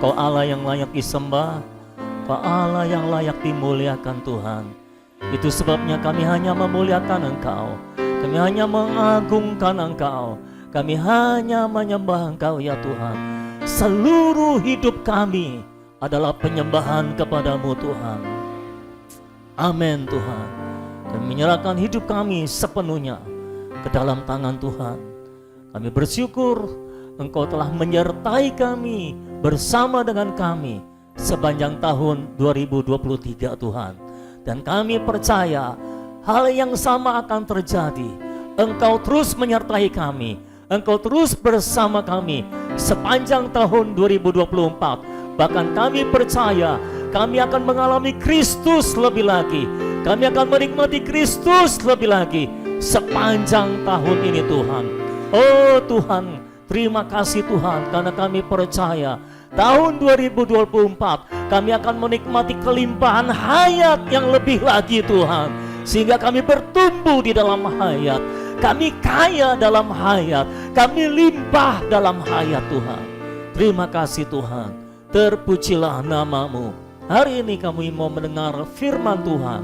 Engkau Allah yang layak disembah, Engkau Allah yang layak dimuliakan Tuhan. Itu sebabnya kami hanya memuliakan Engkau, kami hanya mengagungkan Engkau, kami hanya menyembah Engkau ya Tuhan. Seluruh hidup kami adalah penyembahan kepadamu Tuhan. Amin Tuhan. Kami menyerahkan hidup kami sepenuhnya ke dalam tangan Tuhan. Kami bersyukur Engkau telah menyertai kami bersama dengan kami sepanjang tahun 2023 Tuhan. Dan kami percaya hal yang sama akan terjadi. Engkau terus menyertai kami, Engkau terus bersama kami sepanjang tahun 2024. Bahkan kami percaya kami akan mengalami Kristus lebih lagi, kami akan menikmati Kristus lebih lagi sepanjang tahun ini Tuhan. Oh Tuhan, terima kasih Tuhan, karena kami percaya tahun 2024 kami akan menikmati kelimpahan hayat yang lebih lagi Tuhan. Sehingga kami bertumbuh di dalam hayat, kami kaya dalam hayat, kami limpah dalam hayat Tuhan. Terima kasih Tuhan, terpujilah namamu. Hari ini kami mau mendengar firman Tuhan.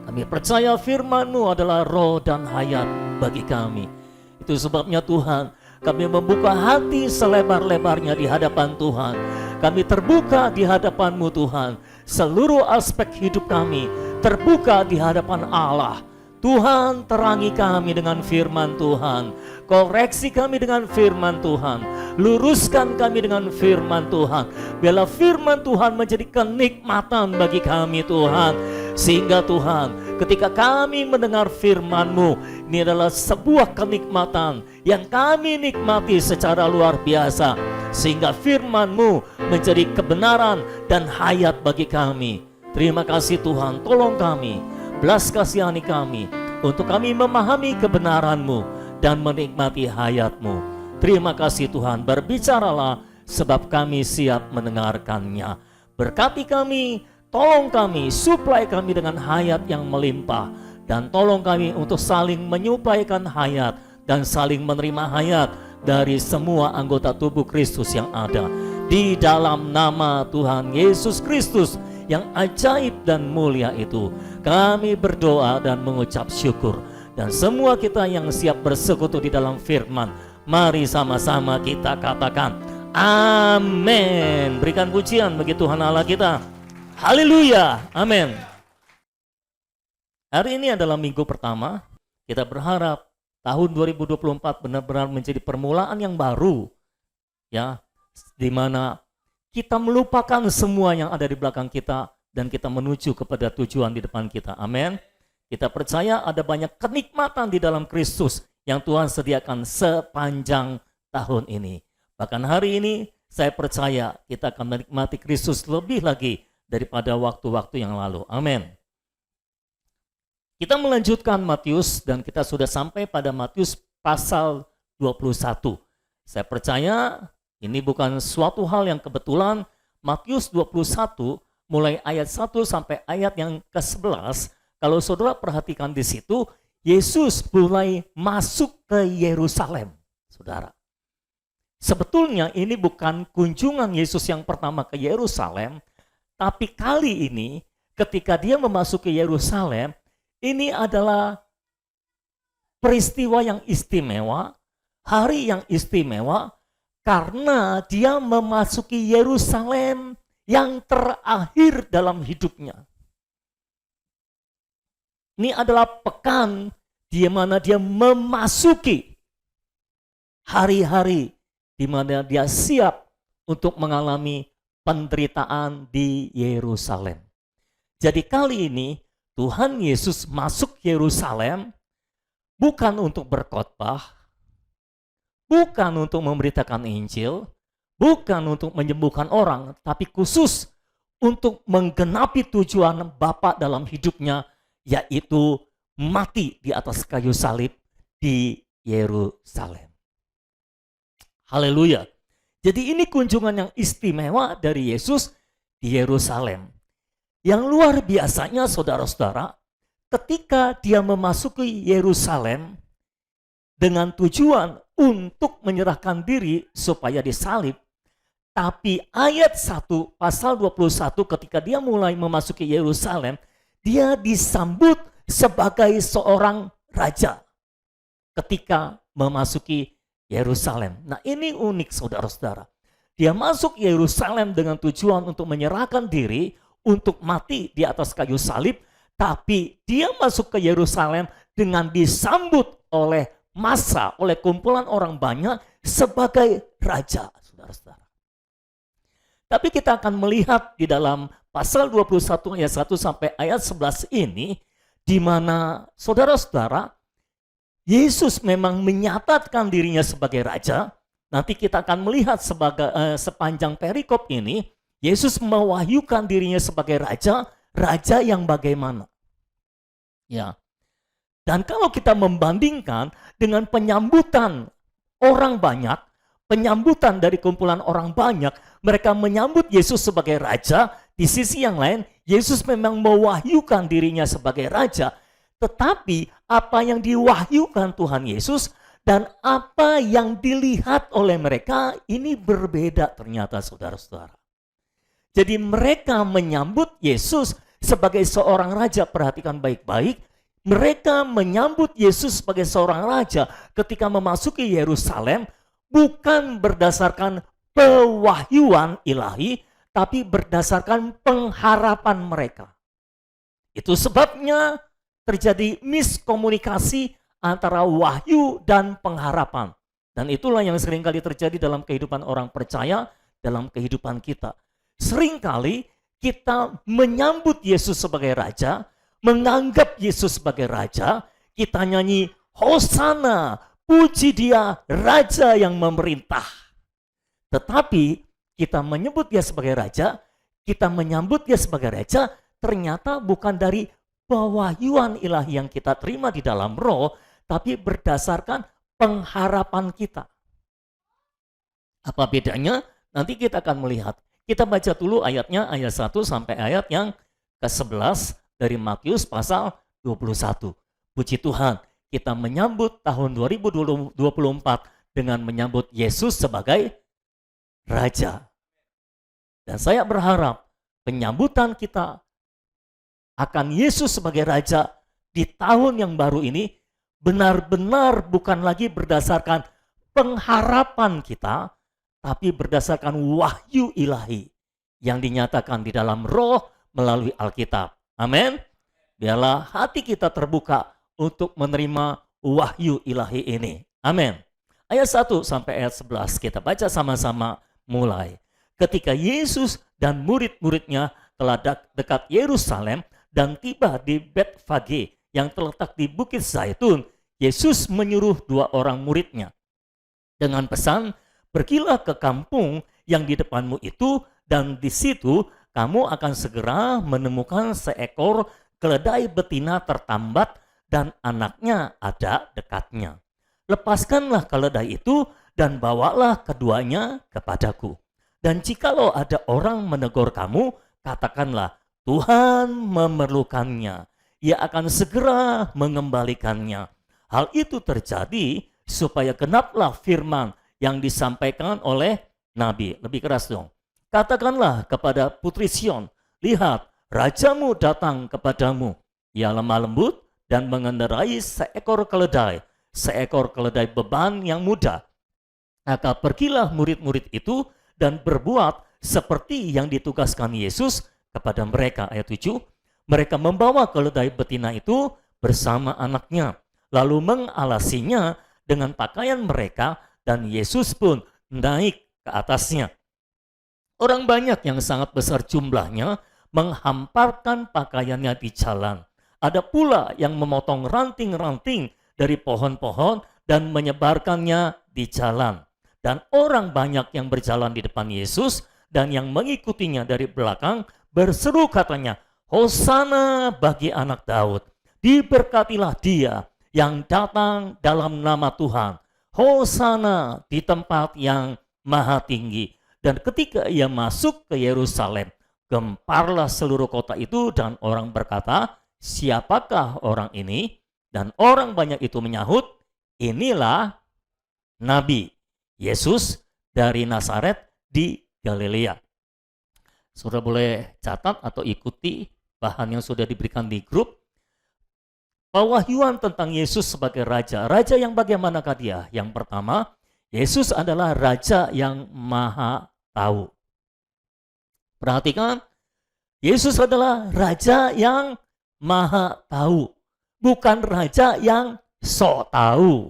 Kami percaya firman-Mu adalah roh dan hayat bagi kami. Itu sebabnya Tuhan, kami membuka hati selebar-lebarnya di hadapan Tuhan. Kami terbuka di hadapan-Mu Tuhan. Seluruh aspek hidup kami terbuka di hadapan Allah. Tuhan, terangi kami dengan firman Tuhan. Koreksi kami dengan firman Tuhan. Luruskan kami dengan firman Tuhan. Biarlah firman Tuhan menjadi kenikmatan bagi kami Tuhan. Sehingga Tuhan, ketika kami mendengar firman-Mu, ini adalah sebuah kenikmatan yang kami nikmati secara luar biasa. Sehingga firman-Mu menjadi kebenaran dan hayat bagi kami. Terima kasih Tuhan, tolong kami, belas kasihani kami, untuk kami memahami kebenaran-Mu dan menikmati hayat-Mu. Terima kasih Tuhan, berbicaralah sebab kami siap mendengarkannya. Berkati kami, tolong kami, suplai kami dengan hayat yang melimpah. Dan tolong kami untuk saling menyuplaikan hayat dan saling menerima hayat dari semua anggota tubuh Kristus yang ada. Di dalam nama Tuhan Yesus Kristus yang ajaib dan mulia itu, kami berdoa dan mengucap syukur. Dan semua kita yang siap bersekutu di dalam firman, mari sama-sama kita katakan amin. Berikan pujian bagi Tuhan Allah kita. Haleluya, amin. Hari ini adalah minggu pertama. Kita berharap tahun 2024 benar-benar menjadi permulaan yang baru, ya, di mana kita melupakan semua yang ada di belakang kita dan kita menuju kepada tujuan di depan kita. Amin. Kita percaya ada banyak kenikmatan di dalam Kristus yang Tuhan sediakan sepanjang tahun ini. Bahkan hari ini saya percaya kita akan menikmati Kristus lebih lagi daripada waktu-waktu yang lalu. Amin. Kita melanjutkan Matius dan kita sudah sampai pada Matius pasal 21. Saya percaya ini bukan suatu hal yang kebetulan. Matius 21 mulai ayat 1 sampai ayat yang ke-11. Kalau saudara perhatikan di situ, Yesus mulai masuk ke Yerusalem, saudara. Sebetulnya ini bukan kunjungan Yesus yang pertama ke Yerusalem, tapi kali ini ketika dia memasuki Yerusalem, ini adalah peristiwa yang istimewa, hari yang istimewa, karena dia memasuki Yerusalem yang terakhir dalam hidupnya. Ini adalah pekan di mana dia memasuki hari-hari di mana dia siap untuk mengalami penderitaan di Yerusalem. Jadi kali ini Tuhan Yesus masuk Yerusalem bukan untuk berkhotbah, bukan untuk memberitakan Injil, bukan untuk menyembuhkan orang, tapi khusus untuk menggenapi tujuan Bapa dalam hidupnya, yaitu mati di atas kayu salib di Yerusalem. Haleluya. Jadi ini kunjungan yang istimewa dari Yesus di Yerusalem. Yang luar biasanya saudara-saudara, ketika dia memasuki Yerusalem dengan tujuan untuk menyerahkan diri supaya disalib, Tapi ayat 1 pasal 21 ketika dia mulai memasuki Yerusalem, dia disambut sebagai seorang raja ketika memasuki Yerusalem. Nah, ini unik saudara-saudara. Dia masuk Yerusalem dengan tujuan untuk menyerahkan diri untuk mati di atas kayu salib, tapi dia masuk ke Yerusalem dengan disambut oleh massa, oleh kumpulan orang banyak sebagai raja, saudara-saudara. Tapi kita akan melihat di dalam pasal 21 ayat 1 sampai ayat 11 ini, di mana saudara-saudara, Yesus memang menyatakan dirinya sebagai raja. Nanti kita akan melihat sepanjang perikop ini, Yesus mewahyukan dirinya sebagai raja, raja yang bagaimana. Ya. Dan kalau kita membandingkan dengan penyambutan orang banyak, penyambutan dari kumpulan orang banyak, mereka menyambut Yesus sebagai raja, di sisi yang lain, Yesus memang mewahyukan dirinya sebagai raja, tetapi apa yang diwahyukan Tuhan Yesus dan apa yang dilihat oleh mereka ini berbeda ternyata saudara-saudara. Jadi mereka menyambut Yesus sebagai seorang raja, perhatikan baik-baik. Mereka menyambut Yesus sebagai seorang raja ketika memasuki Yerusalem bukan berdasarkan pewahyuan ilahi, tapi berdasarkan pengharapan mereka. Itu sebabnya terjadi miskomunikasi antara wahyu dan pengharapan. Dan itulah yang seringkali terjadi dalam kehidupan orang percaya, dalam kehidupan kita. Seringkali kita menyambut Yesus sebagai raja, menganggap Yesus sebagai raja, kita nyanyi Hosana, puji dia raja yang memerintah. Tetapi kita menyebut dia sebagai raja, kita menyambut dia sebagai raja, ternyata bukan dari pewahyuan ilahi yang kita terima di dalam roh, tapi berdasarkan pengharapan kita. Apa bedanya? Nanti kita akan melihat. Kita baca dulu ayatnya, ayat 1 sampai ayat yang ke-11 dari Matius pasal 21. Puji Tuhan, kita menyambut tahun 2024 dengan menyambut Yesus sebagai Raja. Dan saya berharap penyambutan kita akan Yesus sebagai Raja di tahun yang baru ini benar-benar bukan lagi berdasarkan pengharapan kita, tapi berdasarkan wahyu ilahi yang dinyatakan di dalam roh melalui Alkitab. Amin. Biarlah hati kita terbuka untuk menerima wahyu ilahi ini. Amin. Ayat 1 sampai ayat 11 kita baca sama-sama mulai. Ketika Yesus dan murid-muridnya telah dekat Yerusalem dan tiba di Betfage yang terletak di Bukit Zaitun, Yesus menyuruh 2 orang muridnya dengan pesan, pergilah ke kampung yang di depanmu itu dan di situ kamu akan segera menemukan seekor keledai betina tertambat dan anaknya ada dekatnya. Lepaskanlah keledai itu dan bawalah keduanya kepadaku. Dan jikalau ada orang menegur kamu, katakanlah, Tuhan memerlukannya. Ia akan segera mengembalikannya. Hal itu terjadi supaya genaplah firman yang disampaikan oleh Nabi. Lebih keras dong. Katakanlah kepada putri Sion, lihat, rajamu datang kepadamu. Ia lemah lembut dan mengendarai seekor keledai beban yang mudah. Maka pergilah murid-murid itu dan berbuat seperti yang ditugaskan Yesus kepada mereka. Ayat 7, mereka membawa keledai betina itu bersama anaknya, lalu mengalasinya dengan pakaian mereka, dan Yesus pun naik ke atasnya. Orang banyak yang sangat besar jumlahnya menghamparkan pakaiannya di jalan. Ada pula yang memotong ranting-ranting dari pohon-pohon dan menyebarkannya di jalan. Dan orang banyak yang berjalan di depan Yesus dan yang mengikutinya dari belakang berseru katanya, Hosana bagi anak Daud. Diberkatilah dia yang datang dalam nama Tuhan. Hosana di tempat yang maha tinggi. Dan ketika ia masuk ke Yerusalem, gemparlah seluruh kota itu dan orang berkata, siapakah orang ini? Dan orang banyak itu menyahut, inilah Nabi Yesus dari Nazaret di Galilea. Saudara boleh catat atau ikuti bahan yang sudah diberikan di grup. Pewahyuan tentang Yesus sebagai Raja. Raja yang bagaimanakah dia? Yang pertama, Yesus adalah Raja yang Maha Tahu. Perhatikan, Yesus adalah Raja yang Maha Tahu. Bukan Raja yang sok tahu.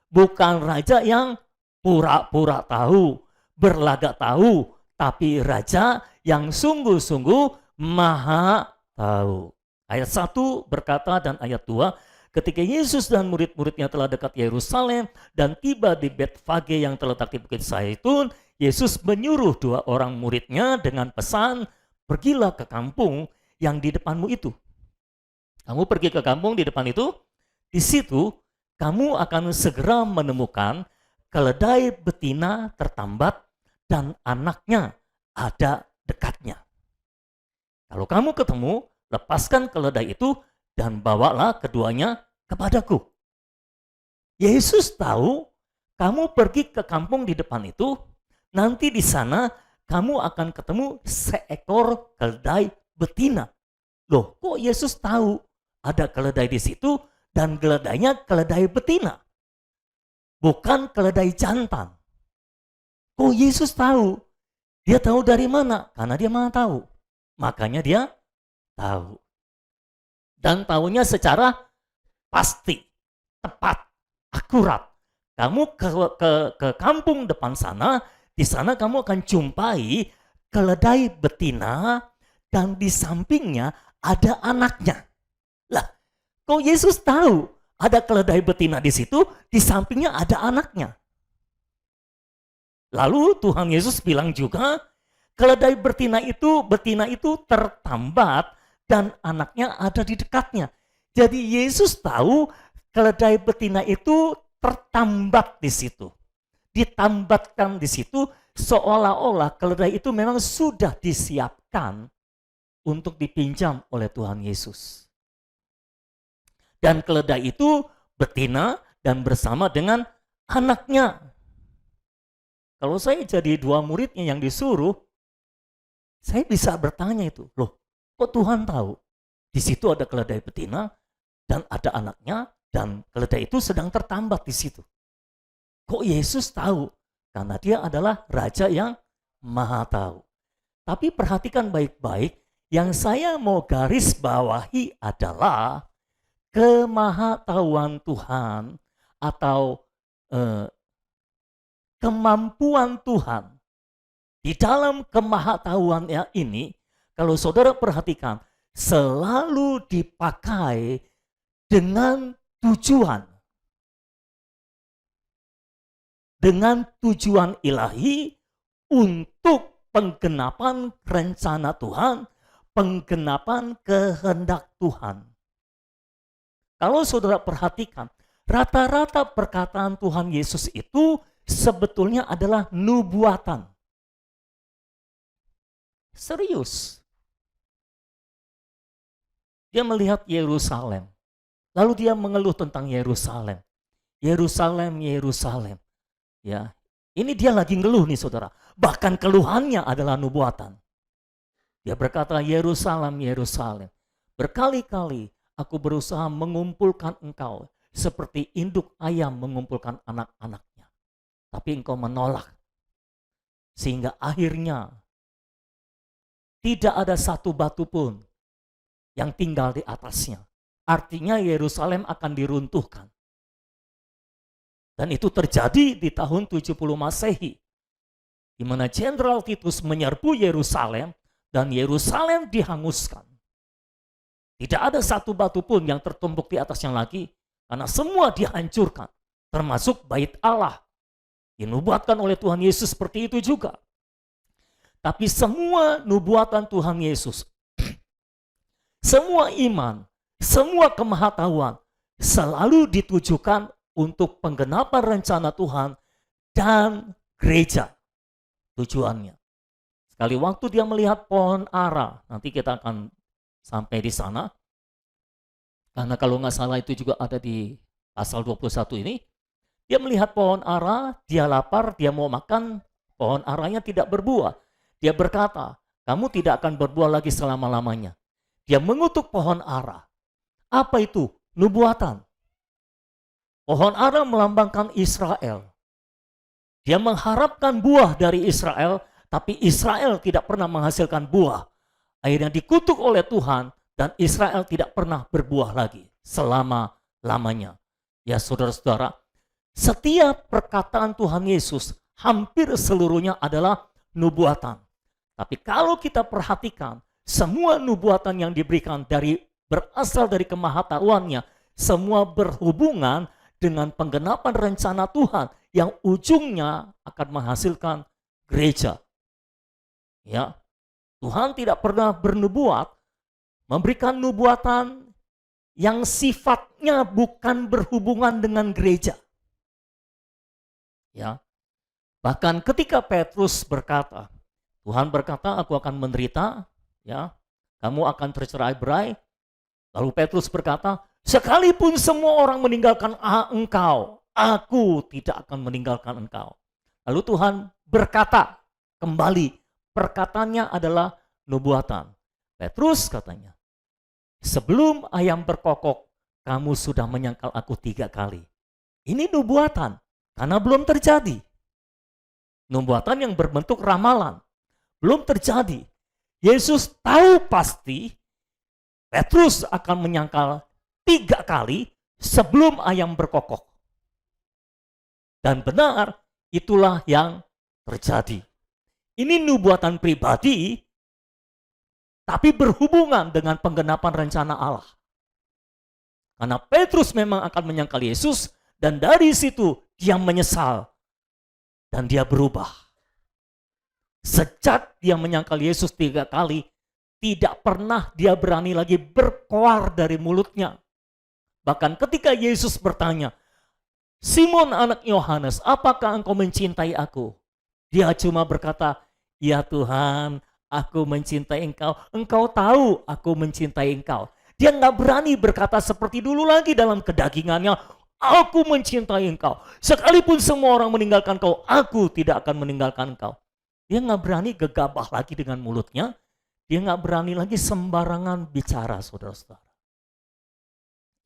Bukan Raja yang pura-pura tahu, berlagak tahu, tapi Raja yang sungguh-sungguh Maha Tahu. Ayat 1 berkata dan ayat 2, ketika Yesus dan murid-muridnya telah dekat Yerusalem dan tiba di Betfage yang terletak di Bukit Zaitun, Yesus menyuruh 2 orang muridnya dengan pesan, pergilah ke kampung yang di depanmu itu. Kamu pergi ke kampung di depan itu, di situ kamu akan segera menemukan keledai betina tertambat dan anaknya ada dekatnya. Kalau kamu ketemu, lepaskan keledai itu dan bawalah keduanya kepadaku. Yesus tahu kamu pergi ke kampung di depan itu, nanti di sana kamu akan ketemu seekor keledai betina. Loh, kok Yesus tahu ada keledai di situ dan keledainya keledai betina? Bukan keledai jantan. Kok Yesus tahu? Dia tahu dari mana? Karena dia Maha Tahu. Makanya dia tahu. Dan tahunya secara pasti, tepat, akurat. Kamu ke kampung depan sana, di sana kamu akan jumpai keledai betina dan di sampingnya ada anaknya. Lah, kok Yesus tahu ada keledai betina di situ, di sampingnya ada anaknya? Lalu Tuhan Yesus bilang juga, keledai betina itu tertambat dan anaknya ada di dekatnya. Jadi Yesus tahu keledai betina itu tertambat di situ. Ditambatkan di situ seolah-olah keledai itu memang sudah disiapkan untuk dipinjam oleh Tuhan Yesus. Dan keledai itu betina dan bersama dengan anaknya. Kalau saya jadi 2 muridnya yang disuruh, saya bisa bertanya itu, loh, kok Tuhan tahu? Di situ ada keledai betina dan ada anaknya dan keledai itu sedang tertambat di situ. Kok Yesus tahu? Karena dia adalah Raja yang Maha Tahu. Tapi perhatikan baik-baik, yang saya mau garis bawahi adalah kemahatauan Tuhan atau kemampuan Tuhan. Di dalam kemahatauannya ini, kalau saudara perhatikan, selalu dipakai dengan tujuan. Dengan tujuan ilahi untuk penggenapan rencana Tuhan, penggenapan kehendak Tuhan. Kalau saudara perhatikan, rata-rata perkataan Tuhan Yesus itu sebetulnya adalah nubuatan. Serius. Dia melihat Yerusalem. Lalu dia mengeluh tentang Yerusalem. Yerusalem, Yerusalem. Ya, ini dia lagi ngeluh nih saudara. Bahkan keluhannya adalah nubuatan. Dia berkata, Yerusalem, Yerusalem. Berkali-kali aku berusaha mengumpulkan engkau seperti induk ayam mengumpulkan anak-anaknya. Tapi engkau menolak. Sehingga akhirnya tidak ada satu batu pun yang tinggal di atasnya. Artinya Yerusalem akan diruntuhkan. Dan itu terjadi di tahun 70 Masehi. Di mana Jenderal Titus menyerbu Yerusalem dan Yerusalem dihanguskan. Tidak ada satu batu pun yang tertumbuk di atasnya lagi. Karena semua dihancurkan. Termasuk bait Allah. Dinubuatkan oleh Tuhan Yesus seperti itu juga. Tapi semua nubuatan Tuhan Yesus, semua iman, semua kemahatauan selalu ditujukan untuk penggenapan rencana Tuhan dan gereja. Tujuannya. Sekali waktu dia melihat pohon ara, nanti kita akan sampai di sana. Karena kalau nggak salah itu juga ada di pasal 21 ini. Dia melihat pohon ara, dia lapar, dia mau makan, pohon aranya tidak berbuah. Dia berkata, kamu tidak akan berbuah lagi selama-lamanya. Dia mengutuk pohon ara. Apa itu? Nubuatan. Pohon ara melambangkan Israel. Dia mengharapkan buah dari Israel, tapi Israel tidak pernah menghasilkan buah. Akhirnya dikutuk oleh Tuhan, dan Israel tidak pernah berbuah lagi selama-lamanya. Ya saudara-saudara, setiap perkataan Tuhan Yesus hampir seluruhnya adalah nubuatan. Tapi kalau kita perhatikan, semua nubuatan yang diberikan berasal dari kemahatauannya, semua berhubungan dengan penggenapan rencana Tuhan yang ujungnya akan menghasilkan gereja. Ya, Tuhan tidak pernah bernubuat, memberikan nubuatan yang sifatnya bukan berhubungan dengan gereja. Ya, bahkan ketika Petrus berkata, Tuhan berkata, aku akan menderita, ya, kamu akan tercerai-berai. Lalu Petrus berkata, sekalipun semua orang meninggalkan engkau, aku tidak akan meninggalkan engkau. Lalu Tuhan berkata kembali, perkataannya adalah nubuatan. Petrus katanya, sebelum ayam berkokok, kamu sudah menyangkal aku 3 kali. Ini nubuatan, karena belum terjadi. Nubuatan yang berbentuk ramalan. Belum terjadi. Yesus tahu pasti Petrus akan menyangkal 3 kali sebelum ayam berkokok. Dan benar, itulah yang terjadi. Ini nubuatan pribadi, tapi berhubungan dengan penggenapan rencana Allah. Karena Petrus memang akan menyangkal Yesus, dan dari situ dia menyesal. Dan dia berubah. Sejak dia menyangkal Yesus 3 kali, tidak pernah dia berani lagi berkoar dari mulutnya. Bahkan ketika Yesus bertanya, Simon anak Yohanes, apakah engkau mencintai aku? Dia cuma berkata, ya Tuhan, aku mencintai engkau. Engkau tahu aku mencintai engkau. Dia nggak berani berkata seperti dulu lagi dalam kedagingannya, aku mencintai engkau. Sekalipun semua orang meninggalkan engkau, aku tidak akan meninggalkan engkau. Dia nggak berani gegabah lagi dengan mulutnya. Dia nggak berani lagi sembarangan bicara, saudara-saudara.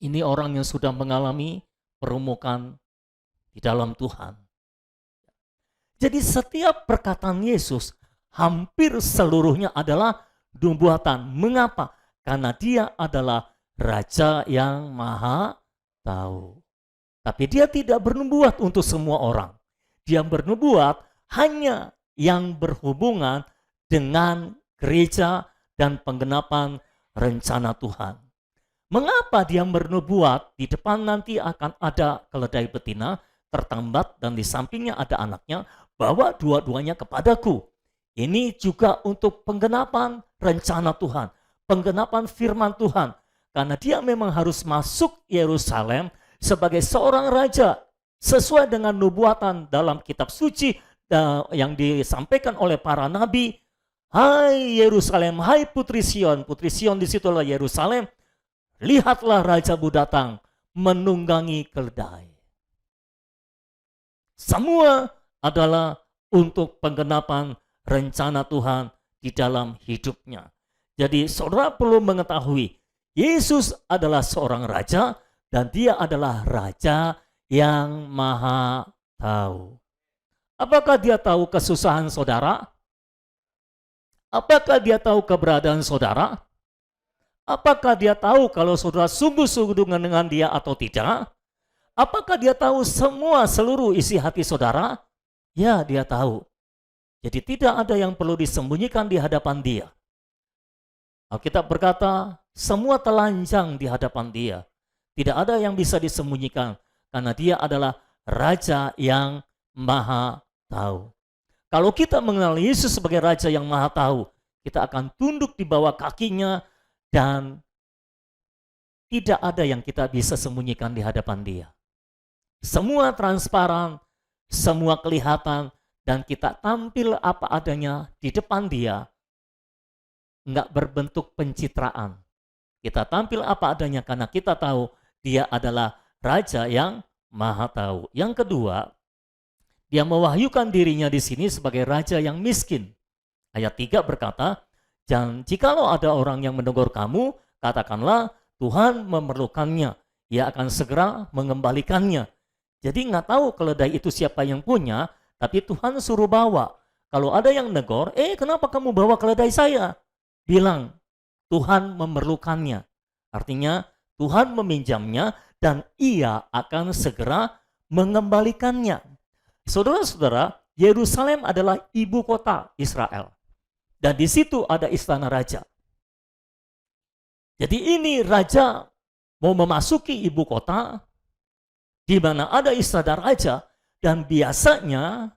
Ini orang yang sudah mengalami perumukan di dalam Tuhan. Jadi setiap perkataan Yesus hampir seluruhnya adalah nubuatan. Mengapa? Karena dia adalah Raja yang Maha Tahu. Tapi dia tidak bernubuat untuk semua orang. Dia bernubuat hanya yang berhubungan dengan gereja dan penggenapan rencana Tuhan. Mengapa dia bernubuat? Di depan nanti akan ada keledai betina tertambat dan di sampingnya ada anaknya, bawa dua-duanya kepadaku. Ini juga untuk penggenapan rencana Tuhan, penggenapan firman Tuhan. Karena dia memang harus masuk Yerusalem sebagai seorang raja sesuai dengan nubuatan dalam kitab suci yang disampaikan oleh para nabi. Hai Yerusalem, hai Putri Sion di situlah Yerusalem. Lihatlah rajamu datang menunggangi keledai. Semua adalah untuk penggenapan rencana Tuhan di dalam hidupnya. Jadi saudara perlu mengetahui, Yesus adalah seorang raja dan dia adalah Raja yang Maha Tahu. Apakah dia tahu kesusahan saudara? Apakah dia tahu keberadaan saudara? Apakah dia tahu kalau saudara sungguh-sungguh dengan dia atau tidak? Apakah dia tahu seluruh isi hati saudara? Ya, dia tahu. Jadi tidak ada yang perlu disembunyikan di hadapan dia. Alkitab berkata, semua telanjang di hadapan dia. Tidak ada yang bisa disembunyikan karena dia adalah Raja yang Maha Tahu. Kalau kita mengenal Yesus sebagai Raja yang Maha Tahu, kita akan tunduk di bawah kakinya dan tidak ada yang kita bisa sembunyikan di hadapan dia. Semua transparan, semua kelihatan, dan kita tampil apa adanya di depan dia. Enggak berbentuk pencitraan. Kita tampil apa adanya karena kita tahu dia adalah Raja yang Maha Tahu. Yang kedua, dia mewahyukan dirinya di sini sebagai Raja yang miskin. Ayat 3 berkata, "Dan jikalau ada orang yang menegur kamu, katakanlah Tuhan memerlukannya. Ia akan segera mengembalikannya." Jadi nggak tahu keledai itu siapa yang punya, tapi Tuhan suruh bawa. Kalau ada yang negor, kenapa kamu bawa keledai saya? Bilang, Tuhan memerlukannya. Artinya Tuhan meminjamnya dan ia akan segera mengembalikannya. Saudara-saudara, Yerusalem adalah ibu kota Israel. Dan di situ ada istana raja. Jadi ini raja mau memasuki ibu kota di mana ada istana raja, dan biasanya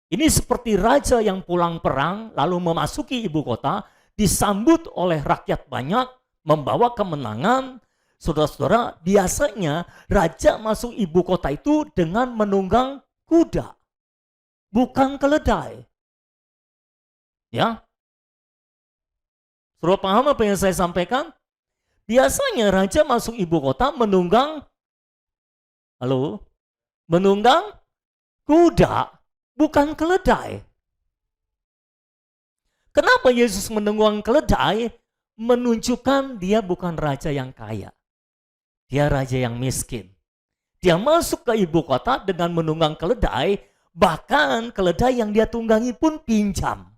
ini seperti raja yang pulang perang lalu memasuki ibu kota, disambut oleh rakyat banyak, membawa kemenangan. Saudara-saudara, biasanya raja masuk ibu kota itu dengan menunggang kuda, bukan keledai. Ya, saudara paham apa yang saya sampaikan? Biasanya raja masuk ibu kota menunggang, menunggang kuda, bukan keledai. Kenapa Yesus menunggang keledai? Menunjukkan dia bukan raja yang kaya. Dia raja yang miskin. Dia masuk ke ibu kota dengan menunggang keledai, bahkan keledai yang dia tunggangi pun pinjam.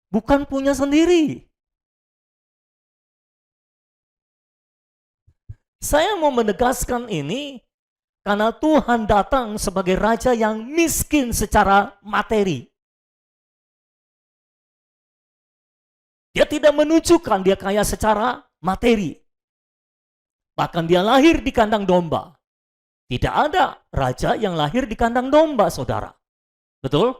Bukan punya sendiri. Saya mau menegaskan ini karena Tuhan datang sebagai raja yang miskin secara materi. Dia tidak menunjukkan dia kaya secara materi. Bahkan dia lahir di kandang domba. Tidak ada raja yang lahir di kandang domba, saudara. Betul?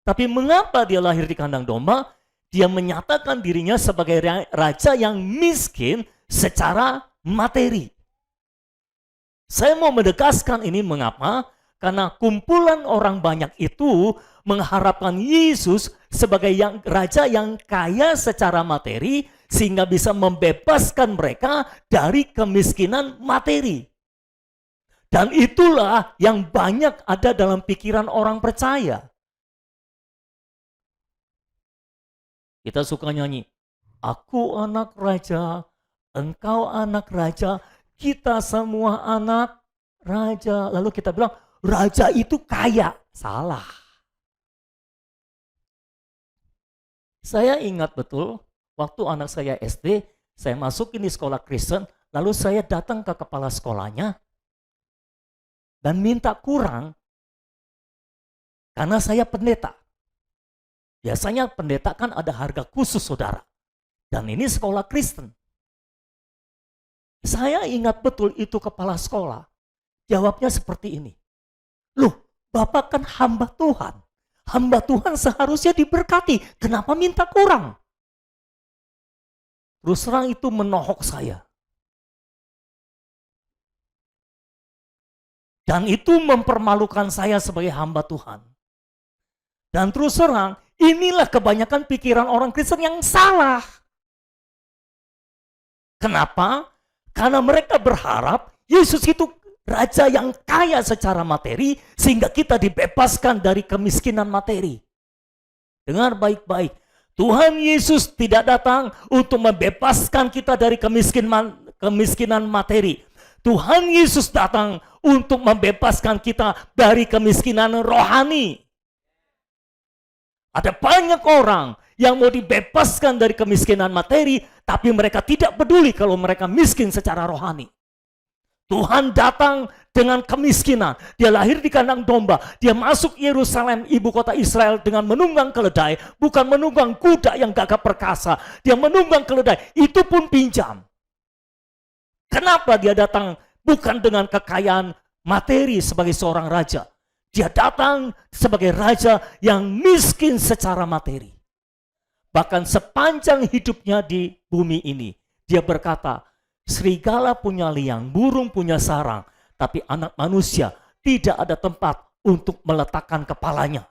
Tapi mengapa dia lahir di kandang domba? Dia menyatakan dirinya sebagai raja yang miskin secara materi. Saya mau menegaskan ini mengapa? Karena kumpulan orang banyak itu mengharapkan Yesus sebagai raja yang kaya secara materi sehingga bisa membebaskan mereka dari kemiskinan materi. Dan itulah yang banyak ada dalam pikiran orang percaya. Kita suka nyanyi, "Aku anak raja, engkau anak raja, kita semua anak raja." Lalu kita bilang, raja itu kaya. Salah. Saya ingat betul, waktu anak saya SD, saya masuk ini sekolah Kristen, lalu saya datang ke kepala sekolahnya, dan minta kurang, karena saya pendeta. Biasanya pendeta kan ada harga khusus, saudara. Dan ini sekolah Kristen. Saya ingat betul itu kepala sekolah. Jawabnya seperti ini. "Loh, Bapak kan hamba Tuhan. Hamba Tuhan seharusnya diberkati. Kenapa minta kurang?" Terus terang itu menohok saya. Dan itu mempermalukan saya sebagai hamba Tuhan. Dan terus terang, inilah kebanyakan pikiran orang Kristen yang salah. Kenapa? Karena mereka berharap Yesus itu raja yang kaya secara materi sehingga kita dibebaskan dari kemiskinan materi. Dengar baik-baik. Tuhan Yesus tidak datang untuk membebaskan kita dari kemiskinan materi. Tuhan Yesus datang untuk membebaskan kita dari kemiskinan rohani. Ada banyak orang yang mau dibebaskan dari kemiskinan materi, tapi mereka tidak peduli kalau mereka miskin secara rohani. Tuhan datang dengan kemiskinan. Dia lahir di kandang domba. Dia masuk Yerusalem, ibu kota Israel, dengan menunggang keledai. Bukan menunggang kuda yang gagah perkasa. Dia menunggang keledai. Itu pun pinjam. Kenapa dia datang? Bukan dengan kekayaan materi sebagai seorang raja. Dia datang sebagai raja yang miskin secara materi. Bahkan sepanjang hidupnya di bumi ini, dia berkata, serigala punya liang, burung punya sarang, tapi anak manusia tidak ada tempat untuk meletakkan kepalanya.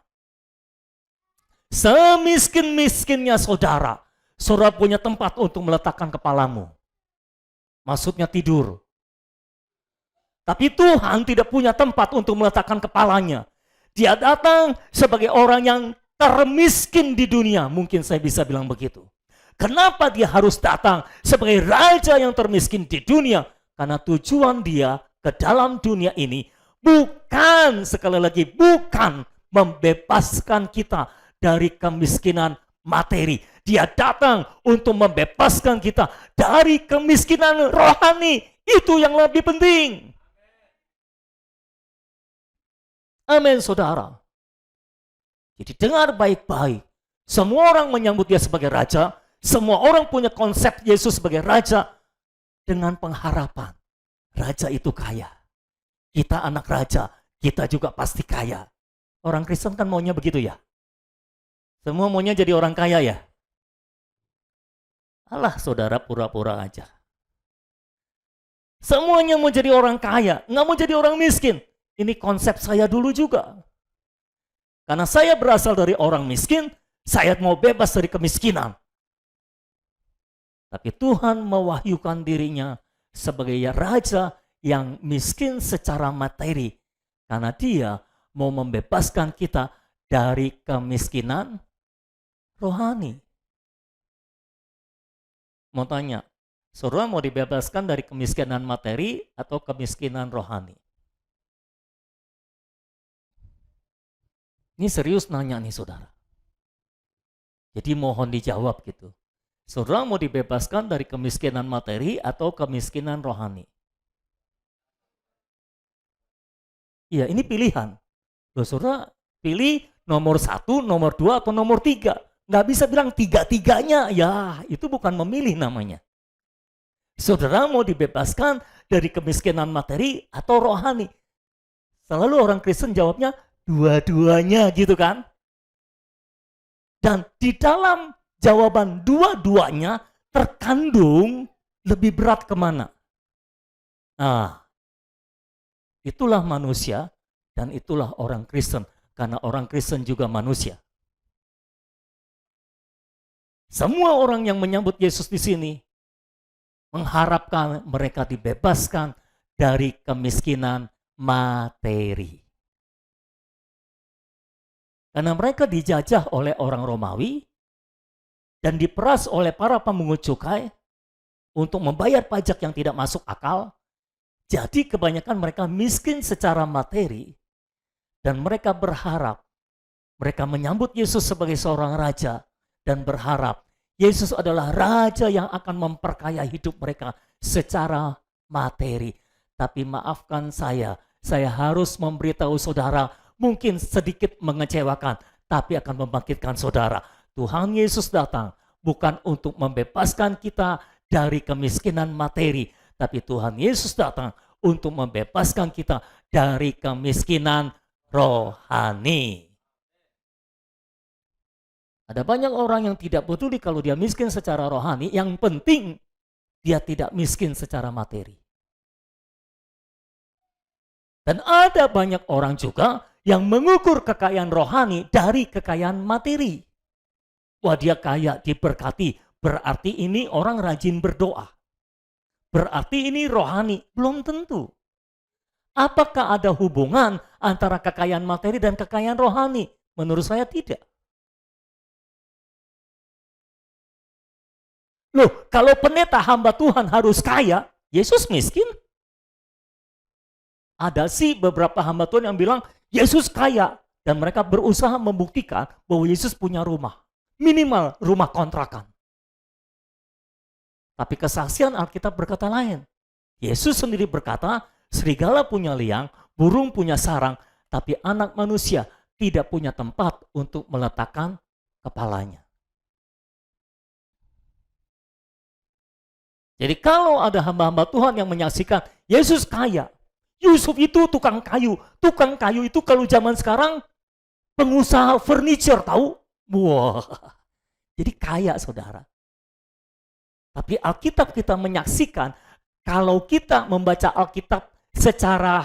Semiskin-miskinnya saudara, saudara punya tempat untuk meletakkan kepalamu. Maksudnya tidur. Tapi Tuhan tidak punya tempat untuk meletakkan kepalanya. Dia datang sebagai orang yang termiskin di dunia, mungkin saya bisa bilang begitu. Kenapa dia harus datang sebagai raja yang termiskin di dunia? Karena tujuan dia ke dalam dunia ini bukan, sekali lagi, bukan membebaskan kita dari kemiskinan materi. Dia datang untuk membebaskan kita dari kemiskinan rohani. Itu yang lebih penting. Amin, saudara. Jadi dengar baik-baik. Semua orang menyambut dia sebagai raja. Semua orang punya konsep Yesus sebagai raja. Dengan pengharapan. Raja itu kaya. Kita anak raja. Kita juga pasti kaya. Orang Kristen kan maunya begitu ya. Semua maunya jadi orang kaya ya. Alah, saudara, pura-pura aja. Semuanya mau jadi orang kaya. Nggak mau jadi orang miskin. Ini konsep saya dulu juga. Karena saya berasal dari orang miskin, saya mau bebas dari kemiskinan. Tapi Tuhan mewahyukan dirinya sebagai raja yang miskin secara materi. Karena dia mau membebaskan kita dari kemiskinan rohani. Mau tanya, saudara mau dibebaskan dari kemiskinan materi atau kemiskinan rohani? Ini serius nanya nih saudara. Jadi mohon dijawab gitu. Saudara mau dibebaskan dari kemiskinan materi atau kemiskinan rohani? Iya, ini pilihan. Loh, saudara pilih nomor 1, nomor 2, atau nomor 3. Nggak bisa bilang tiga-tiganya. Ya, itu bukan memilih namanya. Saudara mau dibebaskan dari kemiskinan materi atau rohani? Selalu orang Kristen jawabnya, dua-duanya gitu kan. Dan di dalam jawaban dua-duanya terkandung lebih berat kemana? Nah, itulah manusia dan itulah orang Kristen. Karena orang Kristen juga manusia. Semua orang yang menyambut Yesus di sini mengharapkan mereka dibebaskan dari kemiskinan materi. Karena mereka dijajah oleh orang Romawi dan diperas oleh para pemungut cukai untuk membayar pajak yang tidak masuk akal. Jadi kebanyakan mereka miskin secara materi dan mereka berharap, mereka menyambut Yesus sebagai seorang raja dan berharap Yesus adalah raja yang akan memperkaya hidup mereka secara materi. Tapi maafkan saya harus memberitahu saudara, mungkin sedikit mengecewakan, tapi akan membangkitkan saudara. Tuhan Yesus datang bukan untuk membebaskan kita dari kemiskinan materi, tapi Tuhan Yesus datang untuk membebaskan kita dari kemiskinan rohani. Ada banyak orang yang tidak peduli kalau dia miskin secara rohani, yang penting dia tidak miskin secara materi. Dan ada banyak orang juga yang mengukur kekayaan rohani dari kekayaan materi. Wah, dia kaya, diberkati, berarti ini orang rajin berdoa. Berarti ini rohani. Belum tentu. Apakah ada hubungan antara kekayaan materi dan kekayaan rohani? Menurut saya tidak. Loh, kalau pendeta hamba Tuhan harus kaya, Yesus miskin? Ada sih beberapa hamba Tuhan yang bilang, Yesus kaya. Dan mereka berusaha membuktikan bahwa Yesus punya rumah. Minimal rumah kontrakan. Tapi kesaksian Alkitab berkata lain. Yesus sendiri berkata, serigala punya liang, burung punya sarang, tapi anak manusia tidak punya tempat untuk meletakkan kepalanya. Jadi kalau ada hamba-hamba Tuhan yang menyaksikan Yesus kaya, Yusuf itu tukang kayu. Tukang kayu itu kalau zaman sekarang pengusaha furniture, tahu? Wah, jadi kaya saudara. Tapi Alkitab kita menyaksikan kalau kita membaca Alkitab secara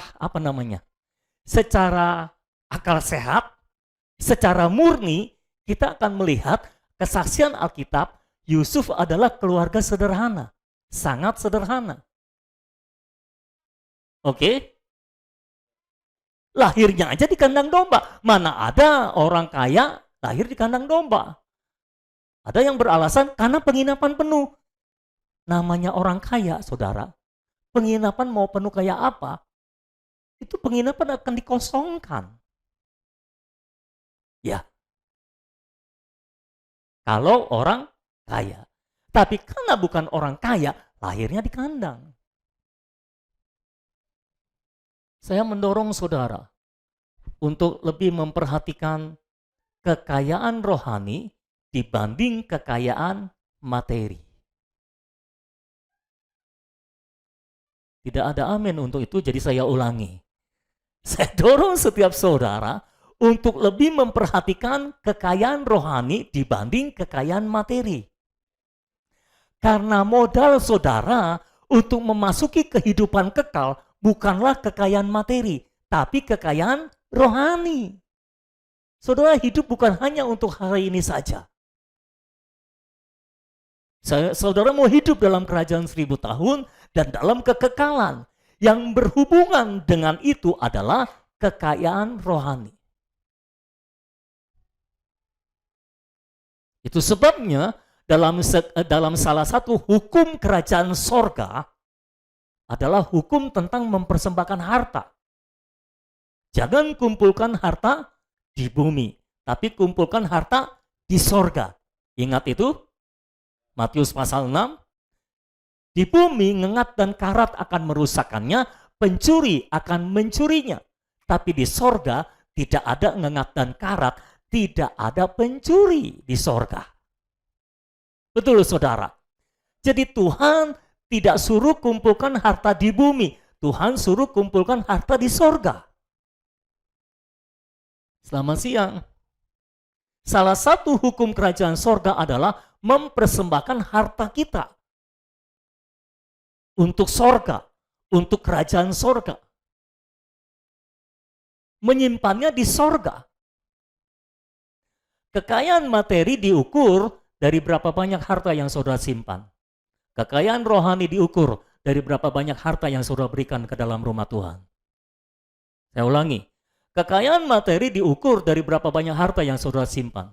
secara akal sehat, secara murni, kita akan melihat kesaksian Alkitab Yusuf adalah keluarga sederhana. Sangat sederhana. Oke? Lahirnya aja di kandang domba. Mana ada orang kaya lahir di kandang domba. Ada yang beralasan karena penginapan penuh. Namanya orang kaya, saudara. Penginapan mau penuh kayak apa, itu penginapan akan dikosongkan. Ya, kalau orang kaya. Tapi karena bukan orang kaya, lahirnya di kandang. Saya mendorong saudara untuk lebih memperhatikan kekayaan rohani dibanding kekayaan materi. Tidak ada amin untuk itu, jadi saya ulangi. Saya dorong setiap saudara untuk lebih memperhatikan kekayaan rohani dibanding kekayaan materi. Karena modal saudara untuk memasuki kehidupan kekal bukanlah kekayaan materi, tapi kekayaan rohani. Saudara hidup bukan hanya untuk hari ini saja. Saudara mau hidup dalam kerajaan 1000 tahun dan dalam kekekalan. Yang berhubungan dengan itu adalah kekayaan rohani. Itu sebabnya dalam salah satu hukum kerajaan sorga adalah hukum tentang mempersembahkan harta. Jangan kumpulkan harta di bumi, tapi kumpulkan harta di sorga. Ingat itu? Matius pasal 6. Di bumi ngengat dan karat akan merusakkannya, pencuri akan mencurinya. Tapi di sorga tidak ada ngengat dan karat, tidak ada pencuri di sorga. Betul saudara? Jadi Tuhan tidak suruh kumpulkan harta di bumi, Tuhan suruh kumpulkan harta di sorga. Selamat siang. Salah satu hukum kerajaan sorga adalah mempersembahkan harta kita untuk sorga, untuk kerajaan sorga. Menyimpannya di sorga. Kekayaan materi diukur dari berapa banyak harta yang saudara simpan. Kekayaan rohani diukur dari berapa banyak harta yang saudara berikan ke dalam rumah Tuhan. Saya ulangi, kekayaan materi diukur dari berapa banyak harta yang saudara simpan.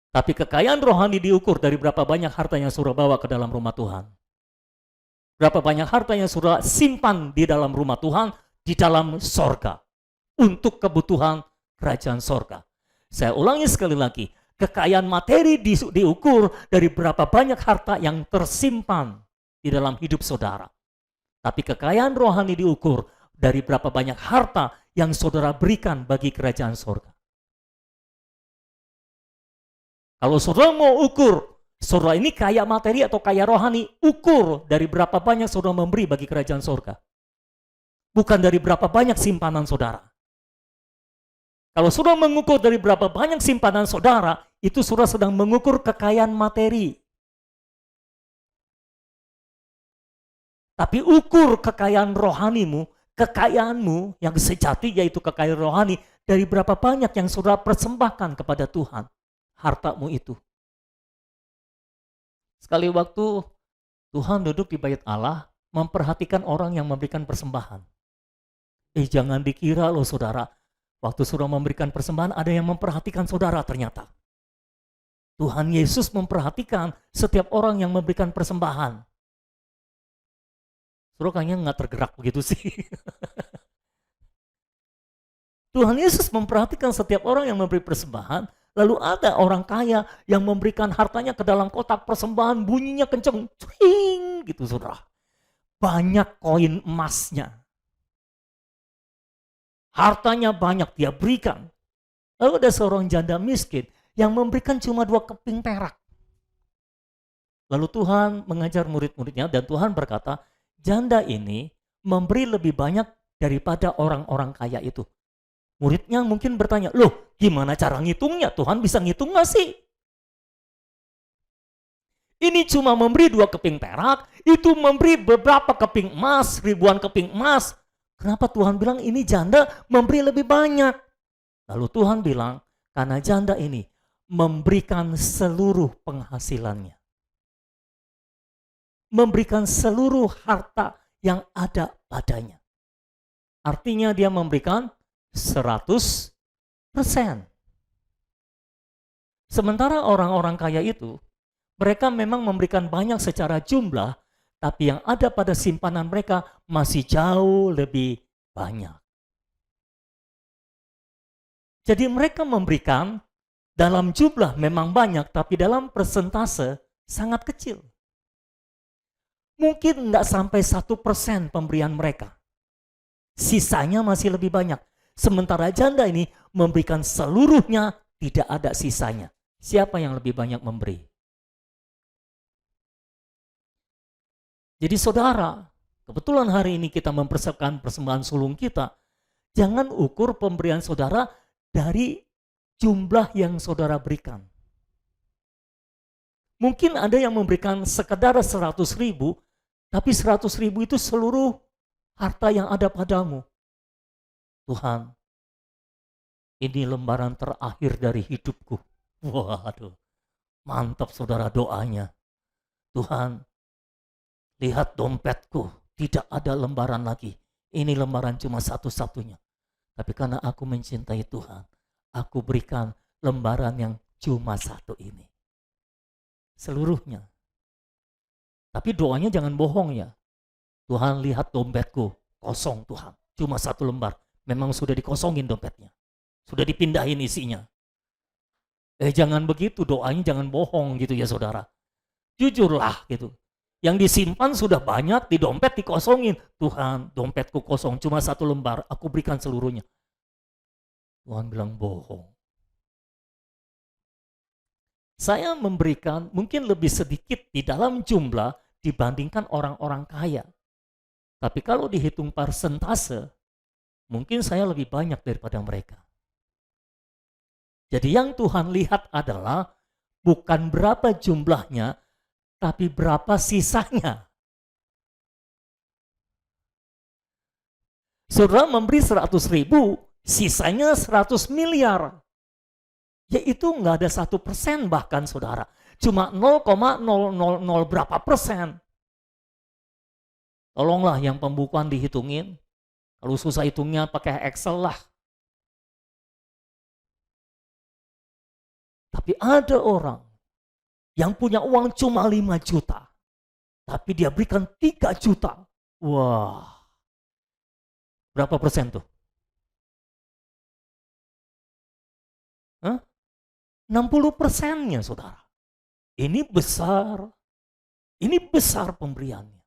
Tapi kekayaan rohani diukur dari berapa banyak harta yang saudara bawa ke dalam rumah Tuhan. Berapa banyak harta yang saudara simpan di dalam rumah Tuhan, di dalam sorga. Untuk kebutuhan kerajaan sorga. Saya ulangi sekali lagi, kekayaan materi diukur dari berapa banyak harta yang tersimpan di dalam hidup saudara. Tapi kekayaan rohani diukur dari berapa banyak harta yang saudara berikan bagi kerajaan sorga. Kalau saudara mau ukur, saudara ini kaya materi atau kaya rohani, ukur dari berapa banyak saudara memberi bagi kerajaan sorga. Bukan dari berapa banyak simpanan saudara. Kalau saudara mengukur dari berapa banyak simpanan saudara, itu saudara sedang mengukur kekayaan materi. Tapi ukur kekayaan rohanimu, kekayaanmu yang sejati yaitu kekayaan rohani, dari berapa banyak yang saudara persembahkan kepada Tuhan, hartamu itu. Sekali waktu Tuhan duduk di bait Allah, memperhatikan orang yang memberikan persembahan. Jangan dikira loh saudara, waktu saudara memberikan persembahan ada yang memperhatikan saudara ternyata. Tuhan Yesus memperhatikan setiap orang yang memberikan persembahan. Saudara kayaknya nggak tergerak begitu sih. Tuhan Yesus memperhatikan setiap orang yang memberi persembahan. Lalu ada orang kaya yang memberikan hartanya ke dalam kotak persembahan, bunyinya kenceng, cuing gitu saudara. Banyak koin emasnya. Hartanya banyak dia berikan. Lalu ada seorang janda miskin yang memberikan cuma 2 keping perak. Lalu Tuhan mengajar murid-muridnya dan Tuhan berkata, janda ini memberi lebih banyak daripada orang-orang kaya itu. Muridnya mungkin bertanya, loh gimana cara ngitungnya? Tuhan bisa ngitung gak sih? Ini cuma memberi 2 keping perak, itu memberi beberapa keping emas, ribuan keping emas. Kenapa Tuhan bilang ini janda memberi lebih banyak? Lalu Tuhan bilang, karena janda ini memberikan seluruh penghasilannya. Memberikan seluruh harta yang ada padanya. Artinya dia memberikan 100%. Sementara orang-orang kaya itu, mereka memang memberikan banyak secara jumlah, tapi yang ada pada simpanan mereka masih jauh lebih banyak. Jadi mereka memberikan dalam jumlah memang banyak, tapi dalam persentase sangat kecil. Mungkin nggak sampai 1% pemberian mereka. Sisanya masih lebih banyak. Sementara janda ini memberikan seluruhnya, tidak ada sisanya. Siapa yang lebih banyak memberi? Jadi saudara, kebetulan hari ini kita mempersiapkan persembahan sulung kita. Jangan ukur pemberian saudara dari jumlah yang saudara berikan. Mungkin ada yang memberikan sekedar 100.000, tapi 100.000 itu seluruh harta yang ada padamu. Tuhan, ini lembaran terakhir dari hidupku. Waduh, mantap saudara doanya. Tuhan, lihat dompetku, tidak ada lembaran lagi. Ini lembaran cuma satu-satunya. Tapi karena aku mencintai Tuhan, aku berikan lembaran yang cuma satu ini. Seluruhnya. Tapi doanya jangan bohong ya. Tuhan, lihat dompetku, kosong Tuhan. Cuma satu lembar. Memang sudah dikosongin dompetnya. Sudah dipindahin isinya. Jangan begitu, doanya jangan bohong gitu ya saudara. Jujurlah gitu. Yang disimpan sudah banyak, di dompet dikosongin. Tuhan, dompetku kosong, cuma satu lembar, aku berikan seluruhnya. Tuhan bilang bohong. Saya memberikan mungkin lebih sedikit di dalam jumlah dibandingkan orang-orang kaya. Tapi kalau dihitung persentase, mungkin saya lebih banyak daripada mereka. Jadi yang Tuhan lihat adalah bukan berapa jumlahnya, tapi berapa sisanya. Saudara memberi 100.000, sisanya 100 miliar. Yaitu nggak ada 1% bahkan saudara. Cuma 0,000 berapa persen. Tolonglah yang pembukuan dihitungin. Kalau susah hitungnya pakai Excel lah. Tapi ada orang yang punya uang cuma 5 juta. Tapi dia berikan 3 juta. Wah. Berapa persen tuh? 60%-nya saudara. Ini besar. Ini besar pemberiannya.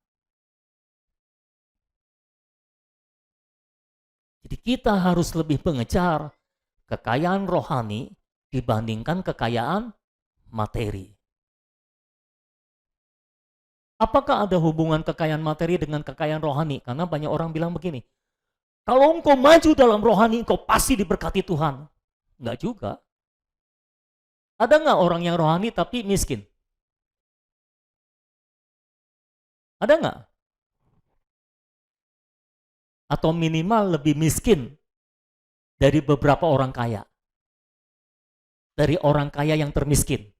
Jadi kita harus lebih mengejar kekayaan rohani dibandingkan kekayaan materi. Apakah ada hubungan kekayaan materi dengan kekayaan rohani? Karena banyak orang bilang begini, kalau engkau maju dalam rohani, engkau pasti diberkati Tuhan. Enggak juga. Ada nggak orang yang rohani tapi miskin? Ada nggak? Atau minimal lebih miskin dari beberapa orang kaya? Dari orang kaya yang termiskin.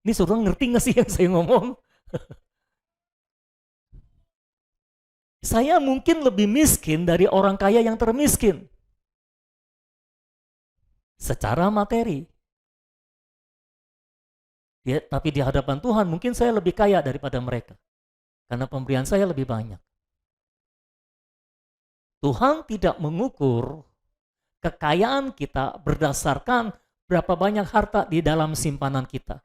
Ini saudara ngerti nggak sih yang saya ngomong? Saya mungkin lebih miskin dari orang kaya yang termiskin. Secara materi. Tapi di hadapan Tuhan mungkin saya lebih kaya daripada mereka. Karena pemberian saya lebih banyak. Tuhan tidak mengukur kekayaan kita berdasarkan berapa banyak harta di dalam simpanan kita.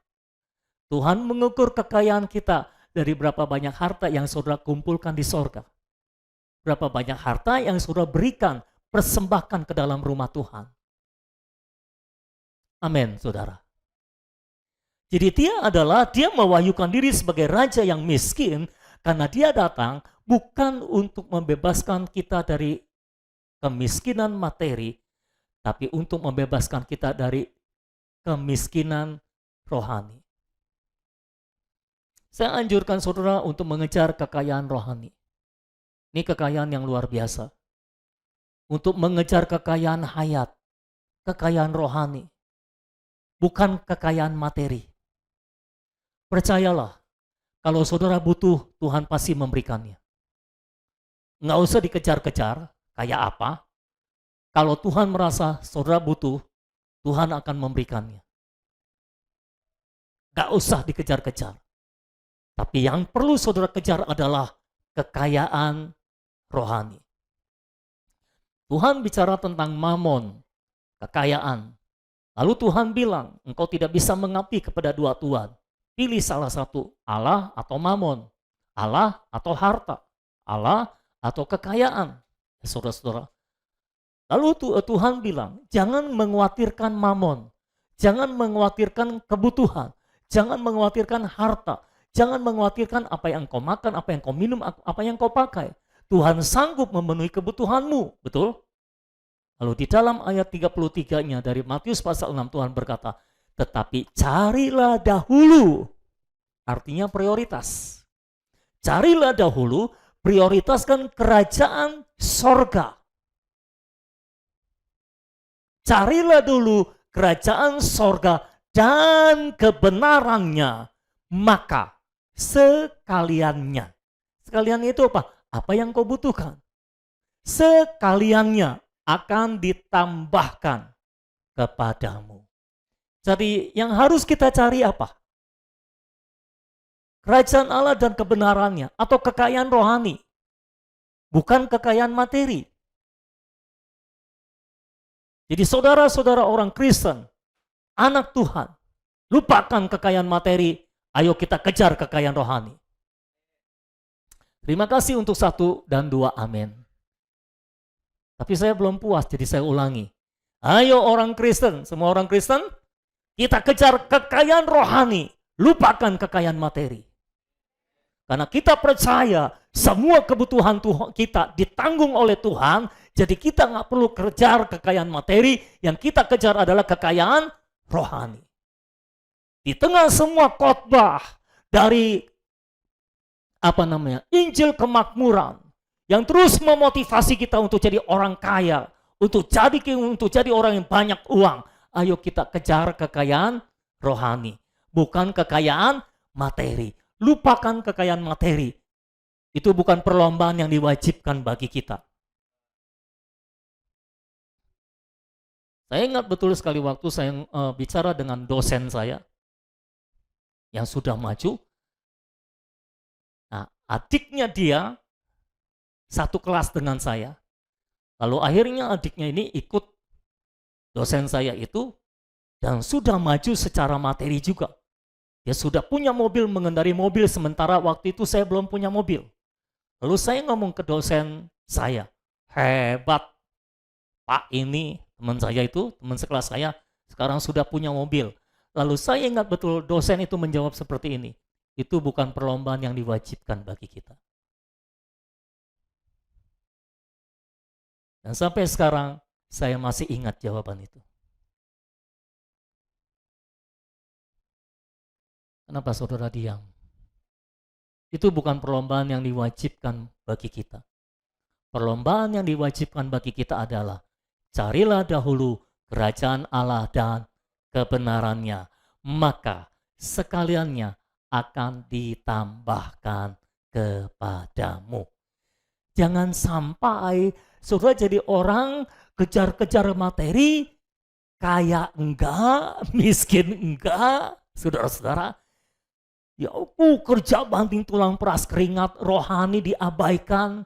Tuhan mengukur kekayaan kita dari berapa banyak harta yang saudara kumpulkan di sorga. Berapa banyak harta yang saudara berikan, persembahkan ke dalam rumah Tuhan. Amin, saudara. Jadi dia mewahyukan diri sebagai raja yang miskin karena dia datang bukan untuk membebaskan kita dari kemiskinan materi, tapi untuk membebaskan kita dari kemiskinan rohani. Saya anjurkan saudara untuk mengejar kekayaan rohani. Ini kekayaan yang luar biasa. Untuk mengejar kekayaan hayat, kekayaan rohani. Bukan kekayaan materi. Percayalah, kalau saudara butuh, Tuhan pasti memberikannya. Nggak usah dikejar-kejar, kayak apa. Kalau Tuhan merasa saudara butuh, Tuhan akan memberikannya. Gak usah dikejar-kejar. Tapi yang perlu saudara kejar adalah kekayaan rohani. Tuhan bicara tentang mamon, kekayaan. Lalu Tuhan bilang, engkau tidak bisa mengabdi kepada dua tuan. Pilih salah satu, Allah atau mamon, Allah atau harta, Allah atau kekayaan. Saudara-saudara. Lalu Tuhan bilang, jangan mengkhawatirkan mamon, jangan mengkhawatirkan kebutuhan, jangan mengkhawatirkan harta, jangan mengkhawatirkan apa yang kau makan, apa yang kau minum, apa yang kau pakai. Tuhan sanggup memenuhi kebutuhanmu, betul? Lalu di dalam ayat 33-nya dari Matius pasal 6 Tuhan berkata, tetapi carilah dahulu, artinya prioritas. Carilah dahulu, prioritaskan kerajaan sorga. Carilah dulu kerajaan sorga dan kebenarannya, maka sekaliannya. Sekalian itu apa? Apa yang kau butuhkan. Sekaliannya akan ditambahkan kepadamu. Jadi yang harus kita cari apa? Kerajaan Allah dan kebenarannya atau kekayaan rohani. Bukan kekayaan materi. Jadi saudara-saudara orang Kristen, anak Tuhan, lupakan kekayaan materi, ayo kita kejar kekayaan rohani. Terima kasih untuk 1 dan 2, amin. Tapi saya belum puas, jadi saya ulangi. Ayo orang Kristen, semua orang Kristen, kita kejar kekayaan rohani, lupakan kekayaan materi. Karena kita percaya semua kebutuhan Tuhan kita ditanggung oleh Tuhan, jadi kita nggak perlu kejar kekayaan materi, yang kita kejar adalah kekayaan rohani. Di tengah semua khotbah dari Injil kemakmuran yang terus memotivasi kita untuk jadi orang kaya, untuk jadi orang yang banyak uang, ayo kita kejar kekayaan rohani, bukan kekayaan materi. Lupakan kekayaan materi. Itu bukan perlombaan yang diwajibkan bagi kita. Saya ingat betul sekali waktu saya bicara dengan dosen saya yang sudah maju. Nah, adiknya dia satu kelas dengan saya. Lalu akhirnya adiknya ini ikut dosen saya itu dan sudah maju secara materi juga. Dia sudah punya mobil, mengendari mobil, sementara waktu itu saya belum punya mobil. Lalu saya ngomong ke dosen saya, hebat Pak, ini teman saya itu, teman sekelas saya, sekarang sudah punya mobil. Lalu saya ingat betul dosen itu menjawab seperti ini, itu bukan perlombaan yang diwajibkan bagi kita. Dan sampai sekarang saya masih ingat jawaban itu. Kenapa saudara diam? Itu bukan perlombaan yang diwajibkan bagi kita. Perlombaan yang diwajibkan bagi kita adalah carilah dahulu kerajaan Allah dan kebenarannya, maka sekaliannya akan ditambahkan kepadamu. Jangan sampai saudara jadi orang kejar-kejar materi, kaya enggak, miskin enggak, saudara-saudara. Ya aku kerja banting tulang peras keringat, rohani diabaikan.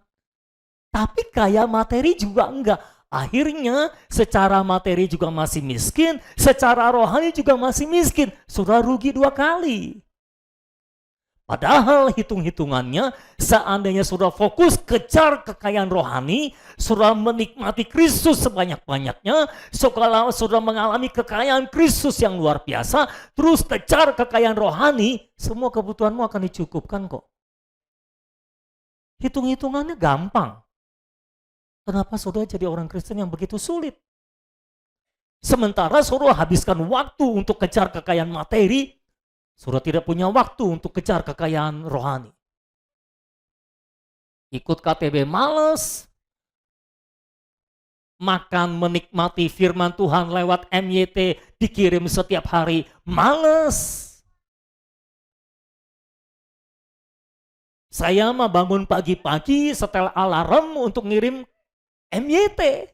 Tapi kaya materi juga enggak. Akhirnya secara materi juga masih miskin, secara rohani juga masih miskin. Saudara rugi 2 kali. Padahal hitung-hitungannya seandainya saudara fokus kejar kekayaan rohani, saudara menikmati Kristus sebanyak-banyaknya, saudara mengalami kekayaan Kristus yang luar biasa, terus kejar kekayaan rohani, semua kebutuhanmu akan dicukupkan kok. Hitung-hitungannya gampang. Kenapa saudara jadi orang Kristen yang begitu sulit? Sementara saudara habiskan waktu untuk kejar kekayaan materi, saudara tidak punya waktu untuk kejar kekayaan rohani. Ikut KTB males, makan menikmati firman Tuhan lewat MYT dikirim setiap hari, males. Saya mah bangun pagi-pagi setel alarm untuk ngirim MYT.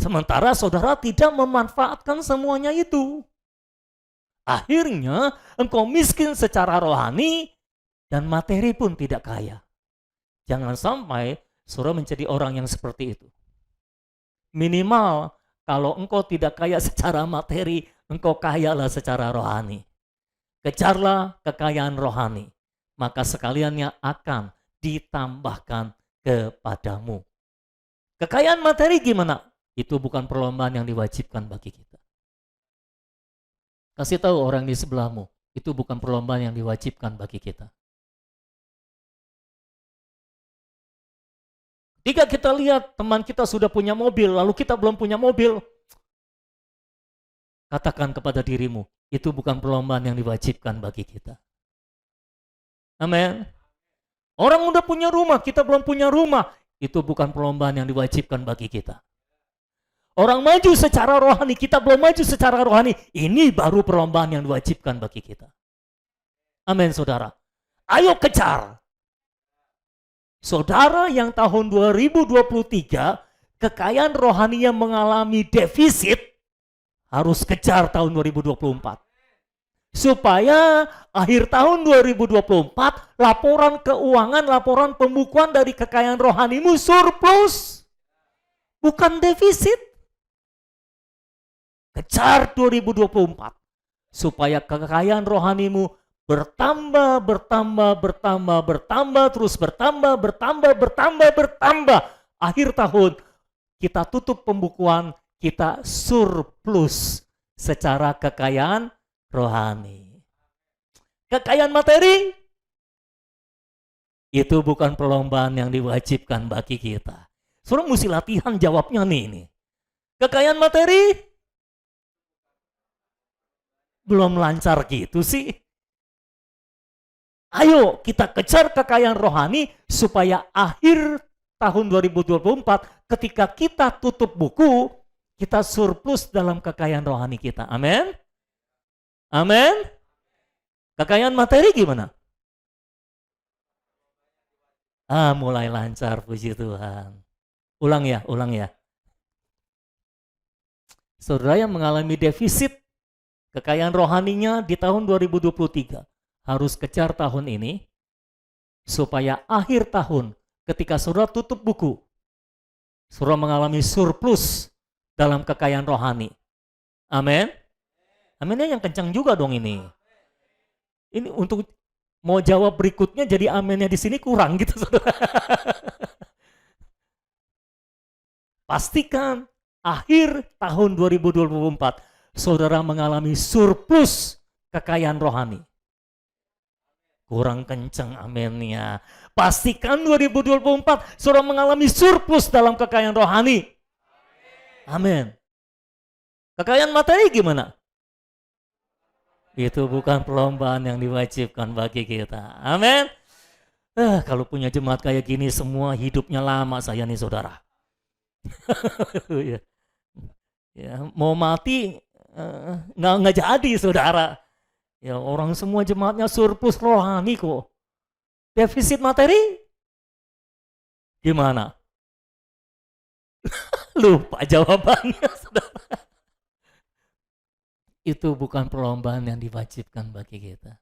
Sementara saudara tidak memanfaatkan semuanya itu. Akhirnya engkau miskin secara rohani dan materi pun tidak kaya. Jangan sampai saudara menjadi orang yang seperti itu. Minimal kalau engkau tidak kaya secara materi, engkau kayalah secara rohani. Kejarlah kekayaan rohani, maka sekaliannya akan ditambahkan kepadamu. Kekayaan materi gimana? Itu bukan perlombaan yang diwajibkan bagi kita. Kasih tahu orang di sebelahmu, itu bukan perlombaan yang diwajibkan bagi kita. Ketika kita lihat teman kita sudah punya mobil, lalu kita belum punya mobil, katakan kepada dirimu, itu bukan perlombaan yang diwajibkan bagi kita. Amin. Orang udah punya rumah, kita belum punya rumah, itu bukan perlombaan yang diwajibkan bagi kita. Orang maju secara rohani, kita belum maju secara rohani, ini baru perlombaan yang diwajibkan bagi kita. Amin, saudara. Ayo kejar. Saudara yang tahun 2023 kekayaan rohaninya mengalami defisit, harus kejar tahun 2024. Supaya akhir tahun 2024 laporan keuangan, laporan pembukuan dari kekayaan rohanimu surplus, bukan defisit. Kejar 2024 supaya kekayaan rohanimu bertambah, terus bertambah. Akhir tahun kita tutup pembukuan, kita surplus secara kekayaan rohani. Kekayaan materi itu bukan perlombaan yang diwajibkan bagi kita. Saudara mesti latihan jawabnya nih. Kekayaan materi belum lancar gitu sih. Ayo kita kejar kekayaan rohani supaya akhir tahun 2024 ketika kita tutup buku, kita surplus dalam kekayaan rohani kita. Amin. Amin. Kekayaan materi gimana? Mulai lancar, puji Tuhan. Ulang ya. Saudara yang mengalami defisit kekayaan rohaninya di tahun 2023 harus kejar tahun ini supaya akhir tahun ketika saudara tutup buku, saudara mengalami surplus dalam kekayaan rohani. Amin. Aminnya yang kencang juga dong ini. Ini untuk mau jawab berikutnya jadi aminnya di sini kurang gitu saudara. Pastikan akhir tahun 2024 saudara mengalami surplus kekayaan rohani. Kurang kencang aminnya. Pastikan 2024 saudara mengalami surplus dalam kekayaan rohani. Amin. Kekayaan materi gimana? Itu bukan perlombaan yang diwajibkan bagi kita. Amin. Kalau punya jemaat kayak gini semua hidupnya lama saya nih saudara. Ya, mau mati nggak jadi saudara. Ya orang semua jemaatnya surplus rohani kok. Defisit materi? Gimana? Lupa jawabannya saudara. Itu bukan perlombaan yang diwajibkan bagi kita.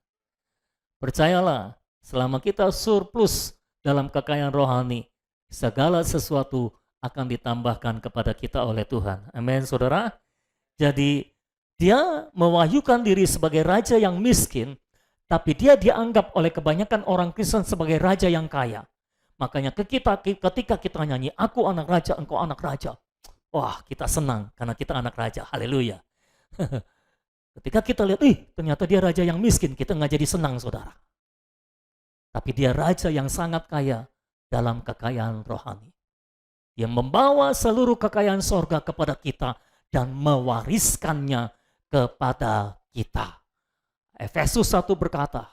Percayalah, selama kita surplus dalam kekayaan rohani, segala sesuatu akan ditambahkan kepada kita oleh Tuhan. Amin saudara. Jadi dia mewahyukan diri sebagai raja yang miskin, tapi dia dianggap oleh kebanyakan orang Kristen sebagai raja yang kaya. Makanya ketika kita nyanyi, aku anak raja, engkau anak raja. Wah, kita senang karena kita anak raja. Haleluya. Ketika kita lihat, ternyata dia raja yang miskin, kita nggak jadi senang saudara. Tapi dia raja yang sangat kaya dalam kekayaan rohani. Dia membawa seluruh kekayaan sorga kepada kita dan mewariskannya kepada kita. Efesus 1 berkata,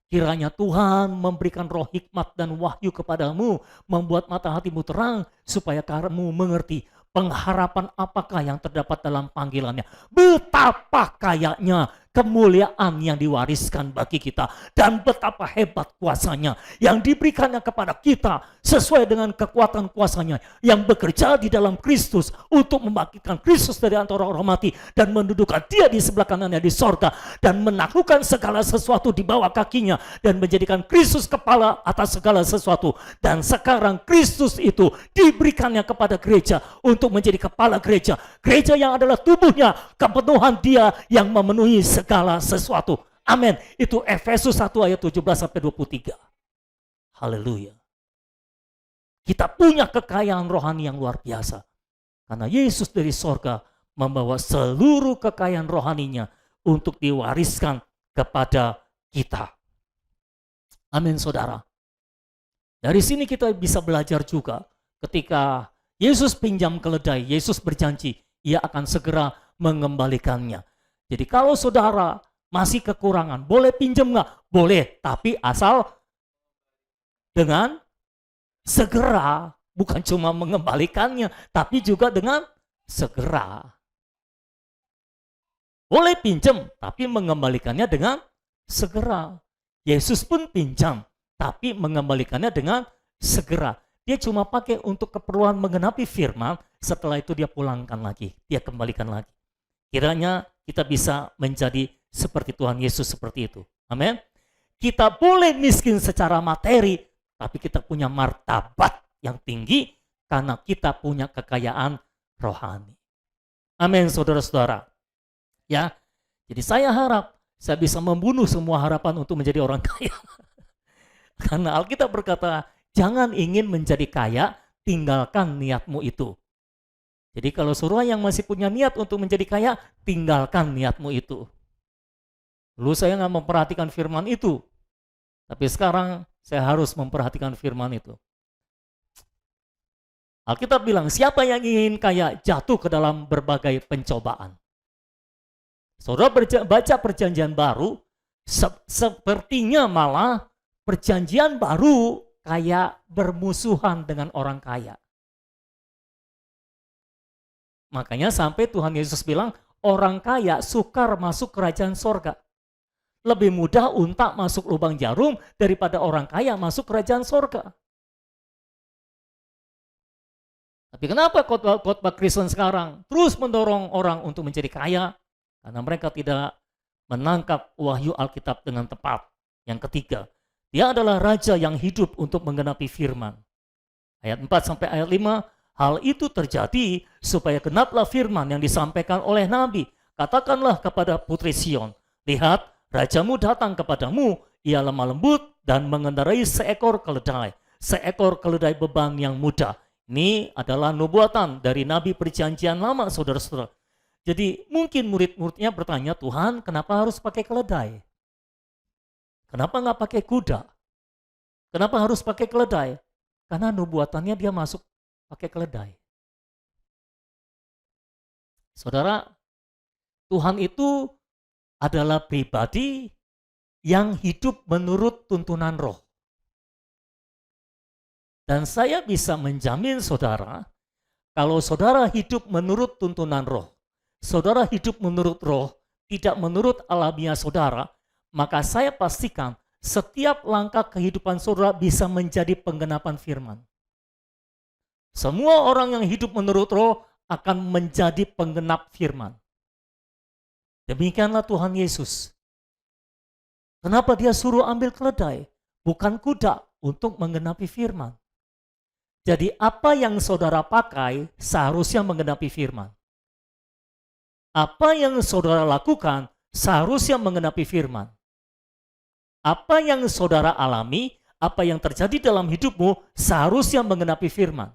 kiranya Tuhan memberikan roh hikmat dan wahyu kepadamu, membuat mata hatimu terang, supaya kamu mengerti pengharapan apakah yang terdapat dalam panggilannya. Betapa kayanya kemuliaan yang diwariskan bagi kita, dan betapa hebat kuasanya yang diberikannya kepada kita sesuai dengan kekuatan kuasanya yang bekerja di dalam Kristus untuk membangkitkan Kristus dari antara orang mati dan mendudukkan dia di sebelah kanannya di sorga dan menaklukkan segala sesuatu di bawah kakinya dan menjadikan Kristus kepala atas segala sesuatu. Dan sekarang Kristus itu diberikannya kepada gereja untuk menjadi kepala gereja, gereja yang adalah tubuhnya, kepenuhan dia yang memenuhi segala sesuatu. Amin. Itu Efesus 1 ayat 17-23. Haleluya. Kita punya kekayaan rohani yang luar biasa. Karena Yesus dari sorga membawa seluruh kekayaan rohaninya untuk diwariskan kepada kita. Amin, saudara. Dari sini kita bisa belajar juga ketika Yesus pinjam keledai, Yesus berjanji ia akan segera mengembalikannya. Jadi kalau saudara masih kekurangan, boleh pinjam nggak? Boleh, tapi asal dengan segera. Bukan cuma mengembalikannya, tapi juga dengan segera. Boleh pinjam, tapi mengembalikannya dengan segera. Yesus pun pinjam, tapi mengembalikannya dengan segera. Dia cuma pakai untuk keperluan menggenapi firman, setelah itu dia pulangkan lagi, dia kembalikan lagi. Kiranya kita bisa menjadi seperti Tuhan Yesus seperti itu. Amin. Kita boleh miskin secara materi, tapi kita punya martabat yang tinggi karena kita punya kekayaan rohani. Amin, saudara-saudara. Ya, jadi saya harap saya bisa membunuh semua harapan untuk menjadi orang kaya. Karena Alkitab berkata, jangan ingin menjadi kaya, tinggalkan niatmu itu. Jadi kalau suruh yang masih punya niat untuk menjadi kaya, tinggalkan niatmu itu. Dulu saya nggak memperhatikan firman itu. Tapi sekarang saya harus memperhatikan firman itu. Alkitab bilang, siapa yang ingin kaya jatuh ke dalam berbagai pencobaan. Saudara baca perjanjian baru, sepertinya malah perjanjian baru kayak bermusuhan dengan orang kaya. Makanya sampai Tuhan Yesus bilang, orang kaya sukar masuk kerajaan sorga. Lebih mudah unta masuk lubang jarum daripada orang kaya masuk kerajaan sorga. Tapi kenapa khotbah Kristen sekarang terus mendorong orang untuk menjadi kaya? Karena mereka tidak menangkap wahyu Alkitab dengan tepat. Yang ketiga, dia adalah raja yang hidup untuk menggenapi firman. Ayat 4 sampai ayat 5, hal itu terjadi supaya genaplah firman yang disampaikan oleh Nabi. Katakanlah kepada putri Sion, lihat, rajamu datang kepadamu, ia lemah lembut dan mengendarai seekor keledai beban yang mudah. Ini adalah nubuatan dari Nabi perjanjian lama, saudara-saudara. Jadi mungkin murid-muridnya bertanya, Tuhan kenapa harus pakai keledai? Kenapa nggak pakai kuda? Kenapa harus pakai keledai? Karena nubuatannya dia masuk pakai keledai. Saudara, Tuhan itu adalah pribadi yang hidup menurut tuntunan roh. Dan saya bisa menjamin saudara, kalau saudara hidup menurut tuntunan roh, saudara hidup menurut roh, tidak menurut alamiah saudara, maka saya pastikan setiap langkah kehidupan saudara bisa menjadi penggenapan firman. Semua orang yang hidup menurut roh akan menjadi penggenap firman. Demikianlah Tuhan Yesus. Kenapa dia suruh ambil keledai, bukan kuda, untuk menggenapi firman? Jadi apa yang saudara pakai seharusnya menggenapi firman. Apa yang saudara lakukan seharusnya menggenapi firman. Apa yang saudara alami, apa yang terjadi dalam hidupmu seharusnya menggenapi firman.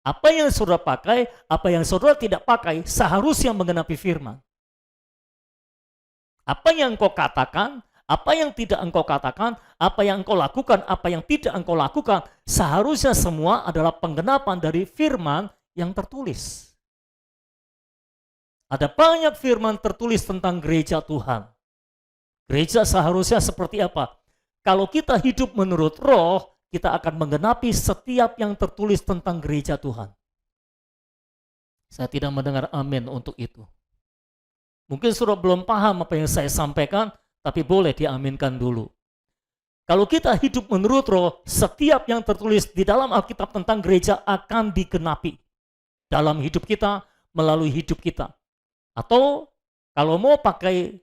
Apa yang saudara pakai, apa yang saudara tidak pakai seharusnya menggenapi firman. Apa yang engkau katakan, apa yang tidak engkau katakan, apa yang engkau lakukan, apa yang tidak engkau lakukan, seharusnya semua adalah penggenapan dari firman yang tertulis. Ada banyak firman tertulis tentang gereja Tuhan. Gereja seharusnya seperti apa? Kalau kita hidup menurut roh, kita akan menggenapi setiap yang tertulis tentang gereja Tuhan. Saya tidak mendengar amin untuk itu. Mungkin saudara belum paham apa yang saya sampaikan, tapi boleh diaminkan dulu. Kalau kita hidup menurut roh, setiap yang tertulis di dalam Alkitab tentang gereja akan digenapi dalam hidup kita, melalui hidup kita. Atau kalau mau pakai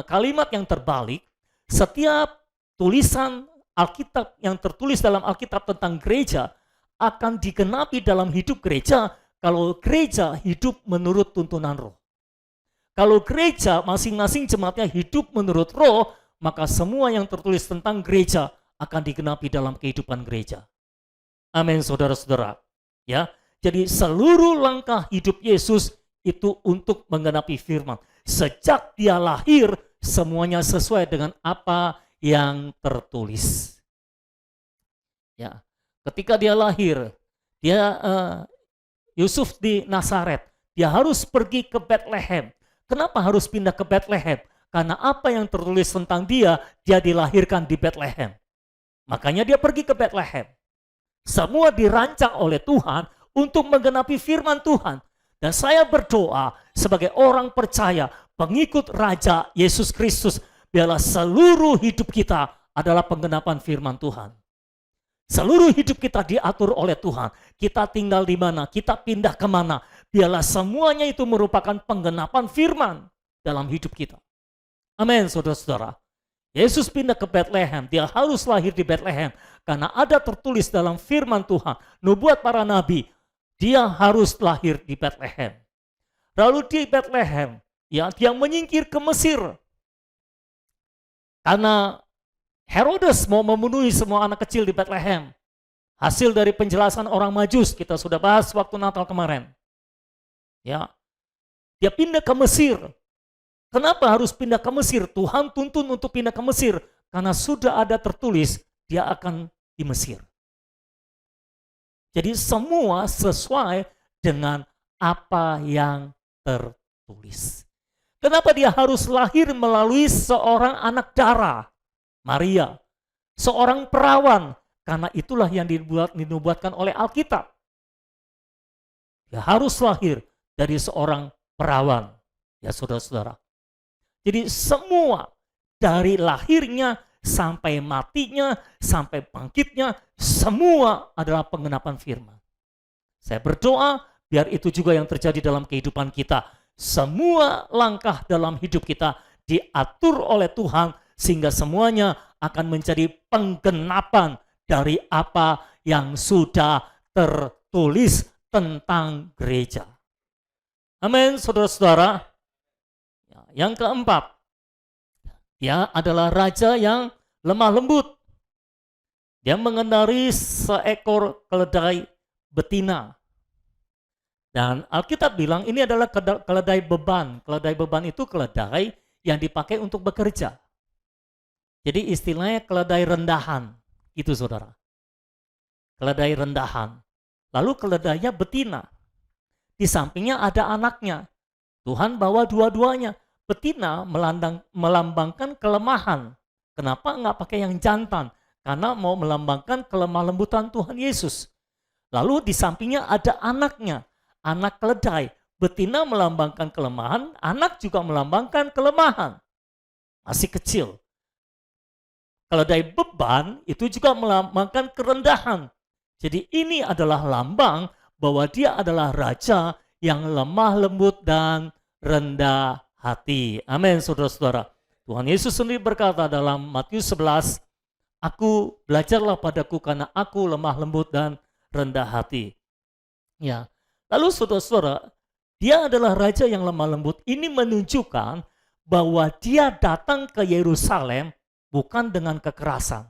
kalimat yang terbalik, setiap tulisan Alkitab yang tertulis dalam Alkitab tentang gereja akan digenapi dalam hidup gereja kalau gereja hidup menurut tuntunan roh. Kalau gereja masing-masing jemaatnya hidup menurut roh, maka semua yang tertulis tentang gereja akan digenapi dalam kehidupan gereja. Amin, saudara-saudara. Ya, jadi seluruh langkah hidup Yesus itu untuk menggenapi firman. Sejak dia lahir, semuanya sesuai dengan apa yang tertulis. Ya, ketika dia lahir, Yusuf di Nazaret, dia harus pergi ke Bethlehem. Kenapa harus pindah ke Bethlehem? Karena apa yang tertulis tentang dia dilahirkan di Bethlehem. Makanya dia pergi ke Bethlehem. Semua dirancang oleh Tuhan untuk menggenapi firman Tuhan. Dan saya berdoa sebagai orang percaya, pengikut Raja Yesus Kristus, biarlah seluruh hidup kita adalah penggenapan firman Tuhan. Seluruh hidup kita diatur oleh Tuhan. Kita tinggal di mana, kita pindah kemana. Biarlah semuanya itu merupakan penggenapan firman dalam hidup kita. Amin, saudara-saudara. Yesus pindah ke Bethlehem, dia harus lahir di Bethlehem. Karena ada tertulis dalam firman Tuhan, nubuat para nabi, dia harus lahir di Bethlehem. Lalu di Bethlehem, ya, dia menyingkir ke Mesir. Karena Herodes mau membunuh semua anak kecil di Bethlehem. Hasil dari penjelasan orang Majus, kita sudah bahas waktu Natal kemarin. Ya, dia pindah ke Mesir. Kenapa harus pindah ke Mesir? Tuhan tuntun untuk pindah ke Mesir. Karena sudah ada tertulis, dia akan di Mesir. Jadi semua sesuai dengan apa yang tertulis. Kenapa dia harus lahir melalui seorang anak darah? Maria, seorang perawan, karena itulah yang dinubuatkan oleh Alkitab. Dia harus lahir dari seorang perawan, ya saudara-saudara. Jadi semua dari lahirnya sampai matinya, sampai bangkitnya, semua adalah penggenapan firman. Saya berdoa biar itu juga yang terjadi dalam kehidupan kita. Semua langkah dalam hidup kita diatur oleh Tuhan, sehingga semuanya akan menjadi penggenapan dari apa yang sudah tertulis tentang gereja. Amin, saudara-saudara. Yang keempat, dia adalah raja yang lemah lembut. Dia mengendari seekor keledai betina. Dan Alkitab bilang ini adalah keledai beban. Keledai beban itu keledai yang dipakai untuk bekerja. Jadi istilahnya keledai rendahan, gitu saudara. Keledai rendahan. Lalu keledainya betina. Di sampingnya ada anaknya. Tuhan bawa dua-duanya. Betina melambangkan kelemahan. Kenapa nggak pakai yang jantan? Karena mau melambangkan kelemah lembutan Tuhan Yesus. Lalu di sampingnya ada anaknya. Anak keledai. Betina melambangkan kelemahan, anak juga melambangkan kelemahan. Masih kecil. Keledai beban itu juga melambangkan kerendahan. Jadi ini adalah lambang bahwa dia adalah raja yang lemah lembut dan rendah hati. Amin, saudara-saudara. Tuhan Yesus sendiri berkata dalam Matius 11, "Aku belajarlah padaku karena aku lemah lembut dan rendah hati." Ya. Lalu saudara-saudara, dia adalah raja yang lemah lembut. Ini menunjukkan bahwa dia datang ke Yerusalem bukan dengan kekerasan.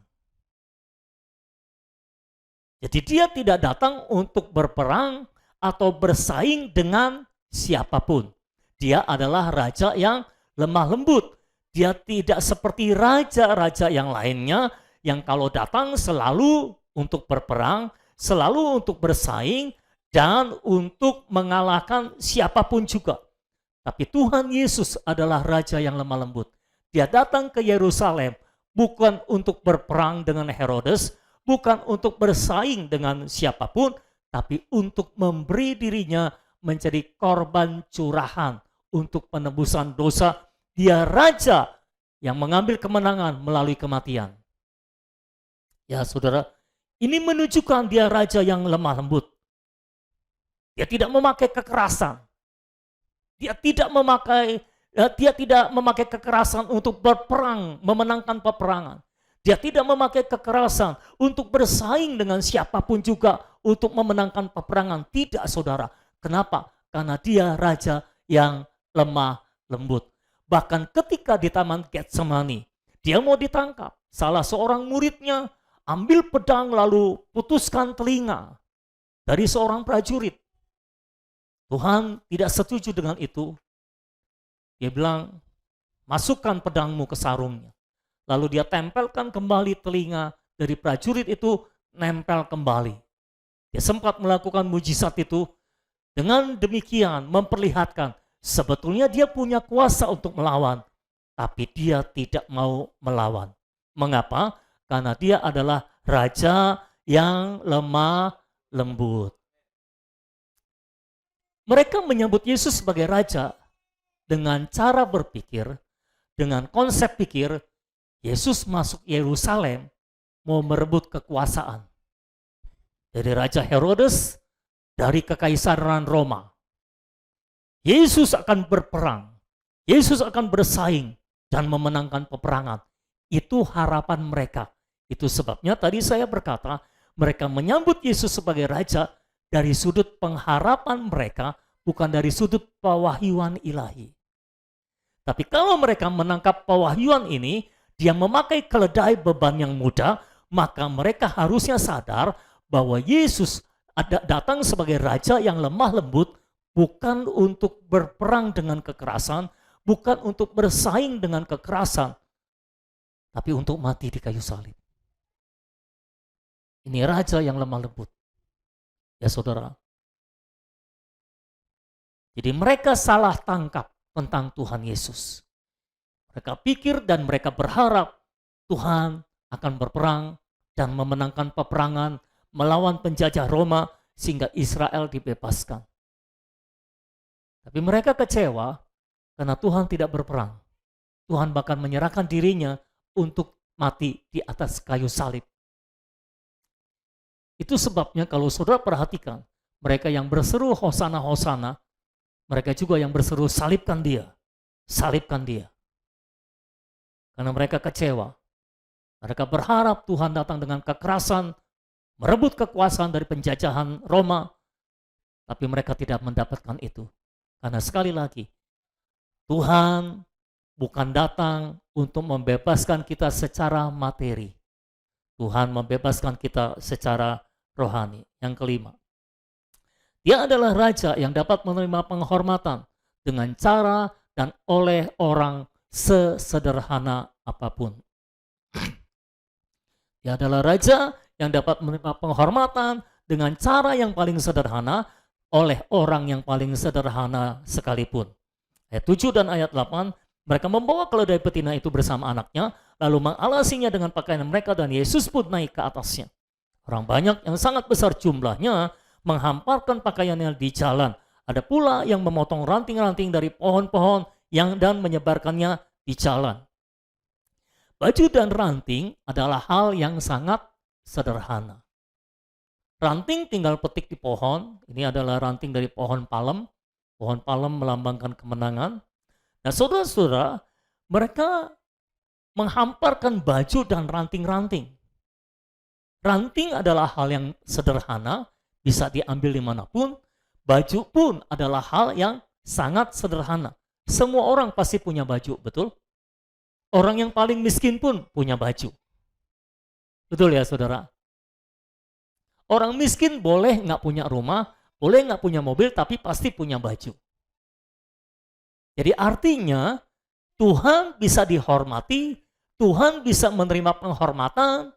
Jadi dia tidak datang untuk berperang atau bersaing dengan siapapun. Dia adalah raja yang lemah lembut. Dia tidak seperti raja-raja yang lainnya yang kalau datang selalu untuk berperang, selalu untuk bersaing, dan untuk mengalahkan siapapun juga. Tapi Tuhan Yesus adalah raja yang lemah lembut. Dia datang ke Yerusalem bukan untuk berperang dengan Herodes, bukan untuk bersaing dengan siapapun, tapi untuk memberi dirinya menjadi korban curahan untuk penebusan dosa. Dia raja yang mengambil kemenangan melalui kematian. Ya saudara, ini menunjukkan dia raja yang lemah lembut. Dia tidak memakai kekerasan. Dia tidak memakai kekerasan untuk berperang, memenangkan peperangan. Dia tidak memakai kekerasan untuk bersaing dengan siapapun juga untuk memenangkan peperangan. Tidak, saudara. Kenapa? Karena dia raja yang lemah lembut. Bahkan ketika di Taman Getsemani, dia mau ditangkap. Salah seorang muridnya ambil pedang lalu putuskan telinga dari seorang prajurit. Tuhan tidak setuju dengan itu. Dia bilang, masukkan pedangmu ke sarungnya. Lalu dia tempelkan kembali telinga dari prajurit itu, nempel kembali. Dia sempat melakukan mujizat itu. Dengan demikian memperlihatkan sebetulnya dia punya kuasa untuk melawan. Tapi dia tidak mau melawan. Mengapa? Karena dia adalah raja yang lemah lembut. Mereka menyambut Yesus sebagai raja dengan cara berpikir, dengan konsep pikir, Yesus masuk Yerusalem mau merebut kekuasaan. Dari Raja Herodes, dari Kekaisaran Roma. Yesus akan berperang, Yesus akan bersaing dan memenangkan peperangan. Itu harapan mereka. Itu sebabnya tadi saya berkata, mereka menyambut Yesus sebagai raja dari sudut pengharapan mereka, bukan dari sudut pewahyuan ilahi. Tapi kalau mereka menangkap pewahyuan ini, dia memakai keledai beban yang mudah, maka mereka harusnya sadar bahwa Yesus datang sebagai raja yang lemah lembut, bukan untuk berperang dengan kekerasan, bukan untuk bersaing dengan kekerasan, tapi untuk mati di kayu salib. Ini raja yang lemah lembut. Ya saudara. Jadi mereka salah tangkap tentang Tuhan Yesus. Mereka pikir dan mereka berharap Tuhan akan berperang dan memenangkan peperangan melawan penjajah Roma sehingga Israel dibebaskan. Tapi mereka kecewa karena Tuhan tidak berperang. Tuhan bahkan menyerahkan dirinya untuk mati di atas kayu salib. Itu sebabnya kalau saudara perhatikan, mereka yang berseru Hosana, Hosana, mereka juga yang berseru salibkan dia, salibkan dia. Karena mereka kecewa. Mereka berharap Tuhan datang dengan kekerasan, merebut kekuasaan dari penjajahan Roma, tapi mereka tidak mendapatkan itu. Karena sekali lagi, Tuhan bukan datang untuk membebaskan kita secara materi. Tuhan membebaskan kita secara rohani. Yang kelima, dia adalah raja yang dapat menerima penghormatan dengan cara dan oleh orang sesederhana apapun. Dia adalah raja yang dapat menerima penghormatan dengan cara yang paling sederhana oleh orang yang paling sederhana sekalipun. Ayat 7 dan ayat 8, mereka membawa keledai betina itu bersama anaknya, lalu mengalasinya dengan pakaian mereka dan Yesus pun naik ke atasnya. Orang banyak yang sangat besar jumlahnya menghamparkan pakaiannya di jalan. Ada pula yang memotong ranting-ranting dari pohon-pohon dan menyebarkannya di jalan. Baju dan ranting adalah hal yang sangat sederhana. Ranting tinggal petik di pohon. Ini adalah ranting dari pohon palem. Pohon palem melambangkan kemenangan. Nah saudara-saudara, mereka menghamparkan baju dan ranting-ranting. Ranting adalah hal yang sederhana, bisa diambil dimanapun. Baju pun adalah hal yang sangat sederhana. Semua orang pasti punya baju, betul? Orang yang paling miskin pun punya baju. Betul ya saudara? Orang miskin boleh nggak punya rumah, boleh nggak punya mobil, tapi pasti punya baju. Jadi artinya Tuhan bisa dihormati, Tuhan bisa menerima penghormatan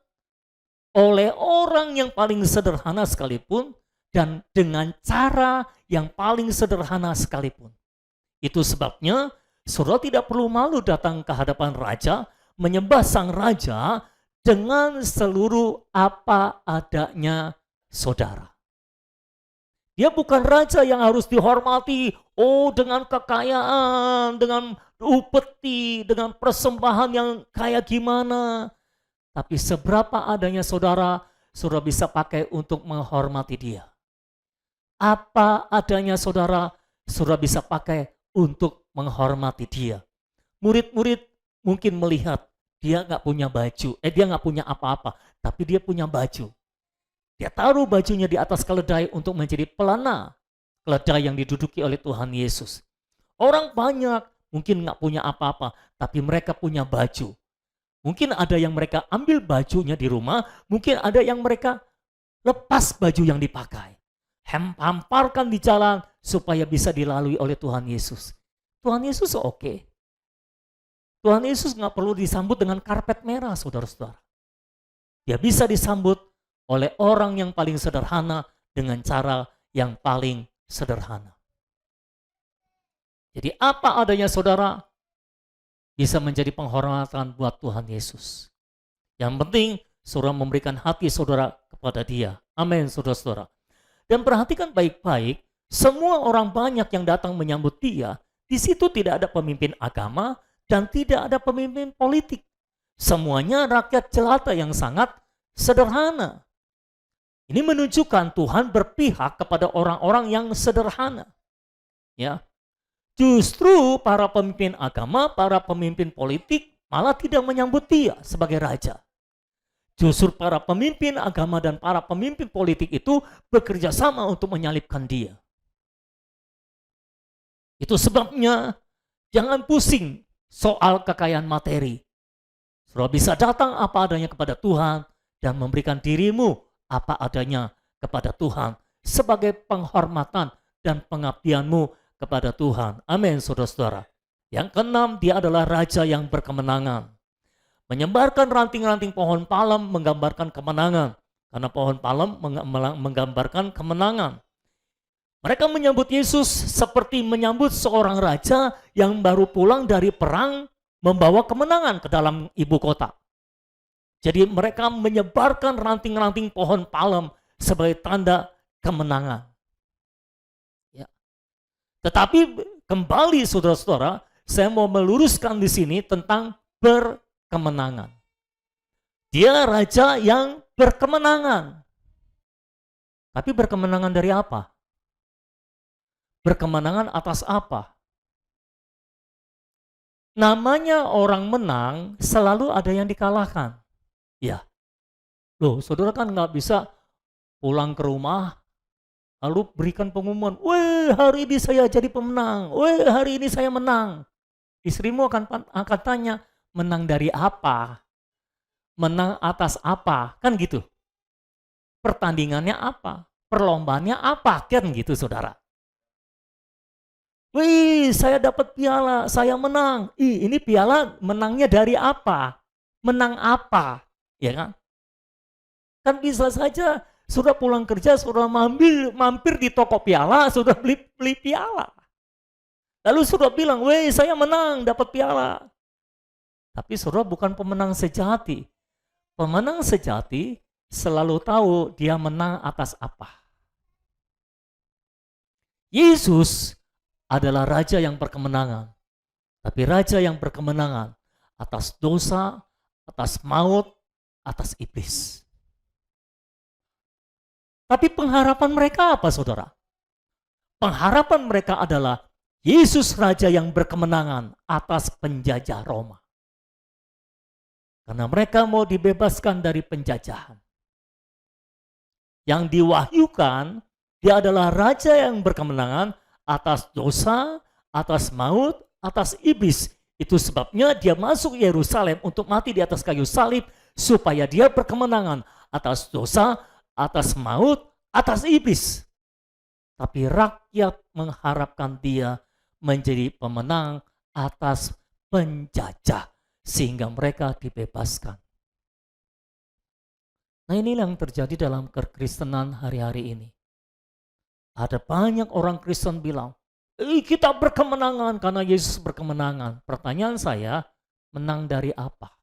oleh orang yang paling sederhana sekalipun dan dengan cara yang paling sederhana sekalipun. Itu sebabnya saudara tidak perlu malu datang ke hadapan raja, menyembah sang raja dengan seluruh apa adanya saudara. Dia bukan raja yang harus dihormati, dengan kekayaan, dengan upeti, dengan persembahan yang kayak gimana. Tapi seberapa adanya saudara, saudara bisa pakai untuk menghormati dia. Apa adanya saudara, saudara bisa pakai untuk menghormati dia. Murid-murid mungkin melihat dia nggak punya baju, dia nggak punya apa-apa, tapi dia punya baju. Dia taruh bajunya di atas keledai untuk menjadi pelana keledai yang diduduki oleh Tuhan Yesus. Orang banyak mungkin nggak punya apa-apa, tapi mereka punya baju. Mungkin ada yang mereka ambil bajunya di rumah, mungkin ada yang mereka lepas baju yang dipakai. Hamparkan di jalan supaya bisa dilalui oleh Tuhan Yesus. Tuhan Yesus oke. Tuhan Yesus nggak perlu disambut dengan karpet merah, saudara-saudara. Dia bisa disambut oleh orang yang paling sederhana dengan cara yang paling sederhana. Jadi apa adanya saudara bisa menjadi penghormatan buat Tuhan Yesus. Yang penting saudara memberikan hati saudara kepada dia. Amin, saudara-saudara. Dan perhatikan baik-baik, semua orang banyak yang datang menyambut dia, di situ tidak ada pemimpin agama dan tidak ada pemimpin politik. Semuanya rakyat jelata yang sangat sederhana. Ini menunjukkan Tuhan berpihak kepada orang-orang yang sederhana. Ya. Justru para pemimpin agama, para pemimpin politik malah tidak menyambut dia sebagai raja. Justru para pemimpin agama dan para pemimpin politik itu bekerja sama untuk menyalibkan dia. Itu sebabnya jangan pusing soal kekayaan materi. Saudara bisa datang apa adanya kepada Tuhan dan memberikan dirimu apa adanya kepada Tuhan sebagai penghormatan dan pengabdianmu kepada Tuhan. Amin, saudara-saudara. Yang keenam, dia adalah raja yang berkemenangan. Menyebarkan ranting-ranting pohon palem menggambarkan kemenangan. Karena pohon palem menggambarkan kemenangan. Mereka menyambut Yesus seperti menyambut seorang raja yang baru pulang dari perang membawa kemenangan ke dalam ibu kota. Jadi mereka menyebarkan ranting-ranting pohon palem sebagai tanda kemenangan. Ya. Tetapi kembali saudara-saudara, saya mau meluruskan di sini tentang berkemenangan. Dia raja yang berkemenangan. Tapi berkemenangan dari apa? Berkemenangan atas apa? Namanya orang menang selalu ada yang dikalahkan. Ya. Loh, saudara kan nggak bisa pulang ke rumah lalu berikan pengumuman, "Weh, hari ini saya jadi pemenang. Weh, hari ini saya menang." Istrimu akan tanya, "Menang dari apa? Menang atas apa?" Kan gitu. Pertandingannya apa? Perlombaannya apa? Kan gitu, saudara. "Wih, saya dapat piala, saya menang." Ini piala menangnya dari apa? Menang apa? Ya kan? Kan bisa saja sudah pulang kerja, sudah mampir di toko piala, sudah beli piala. Lalu sudah bilang, "Weh, saya menang, dapat piala." Tapi saudara bukan pemenang sejati. Pemenang sejati selalu tahu dia menang atas apa. Yesus adalah raja yang berkemenangan. Tapi raja yang berkemenangan atas dosa, atas maut, atas iblis. Tapi pengharapan mereka apa, saudara? Pengharapan mereka adalah Yesus raja yang berkemenangan atas penjajah Roma. Karena mereka mau dibebaskan dari penjajahan. Yang diwahyukan, dia adalah raja yang berkemenangan atas dosa, atas maut, atas iblis. Itu sebabnya dia masuk Yerusalem untuk mati di atas kayu salib supaya dia berkemenangan atas dosa, atas maut, atas iblis. Tapi rakyat mengharapkan dia menjadi pemenang atas penjajah sehingga mereka dibebaskan. Nah, ini yang terjadi dalam kekristenan hari-hari ini. Ada banyak orang Kristen bilang, kita berkemenangan karena Yesus berkemenangan. Pertanyaan saya, menang dari apa?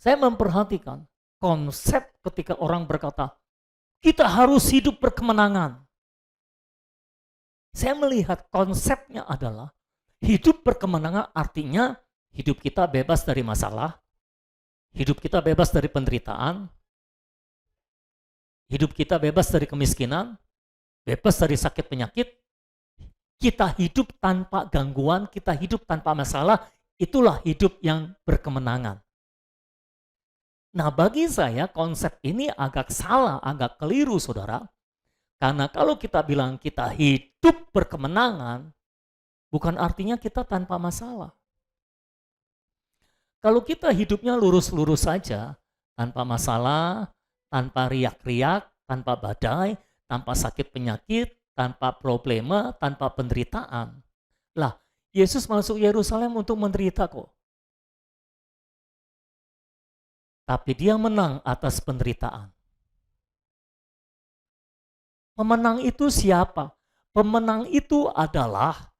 Saya memperhatikan konsep ketika orang berkata, Kita harus hidup berkemenangan. Saya melihat konsepnya adalah hidup berkemenangan artinya hidup kita bebas dari masalah, hidup kita bebas dari penderitaan, hidup kita bebas dari kemiskinan, bebas dari sakit penyakit. Kita hidup tanpa gangguan, kita hidup tanpa masalah, itulah hidup yang berkemenangan. Nah, bagi saya konsep ini agak salah, agak keliru, saudara. Karena kalau kita bilang kita hidup berkemenangan, bukan artinya kita tanpa masalah. Kalau kita hidupnya lurus-lurus saja, tanpa masalah, tanpa riak-riak, tanpa badai, tanpa sakit penyakit, tanpa problema, tanpa penderitaan. Lah, Yesus masuk Yerusalem untuk menderita kok. Tapi dia menang atas penderitaan. Pemenang itu siapa? Pemenang itu adalah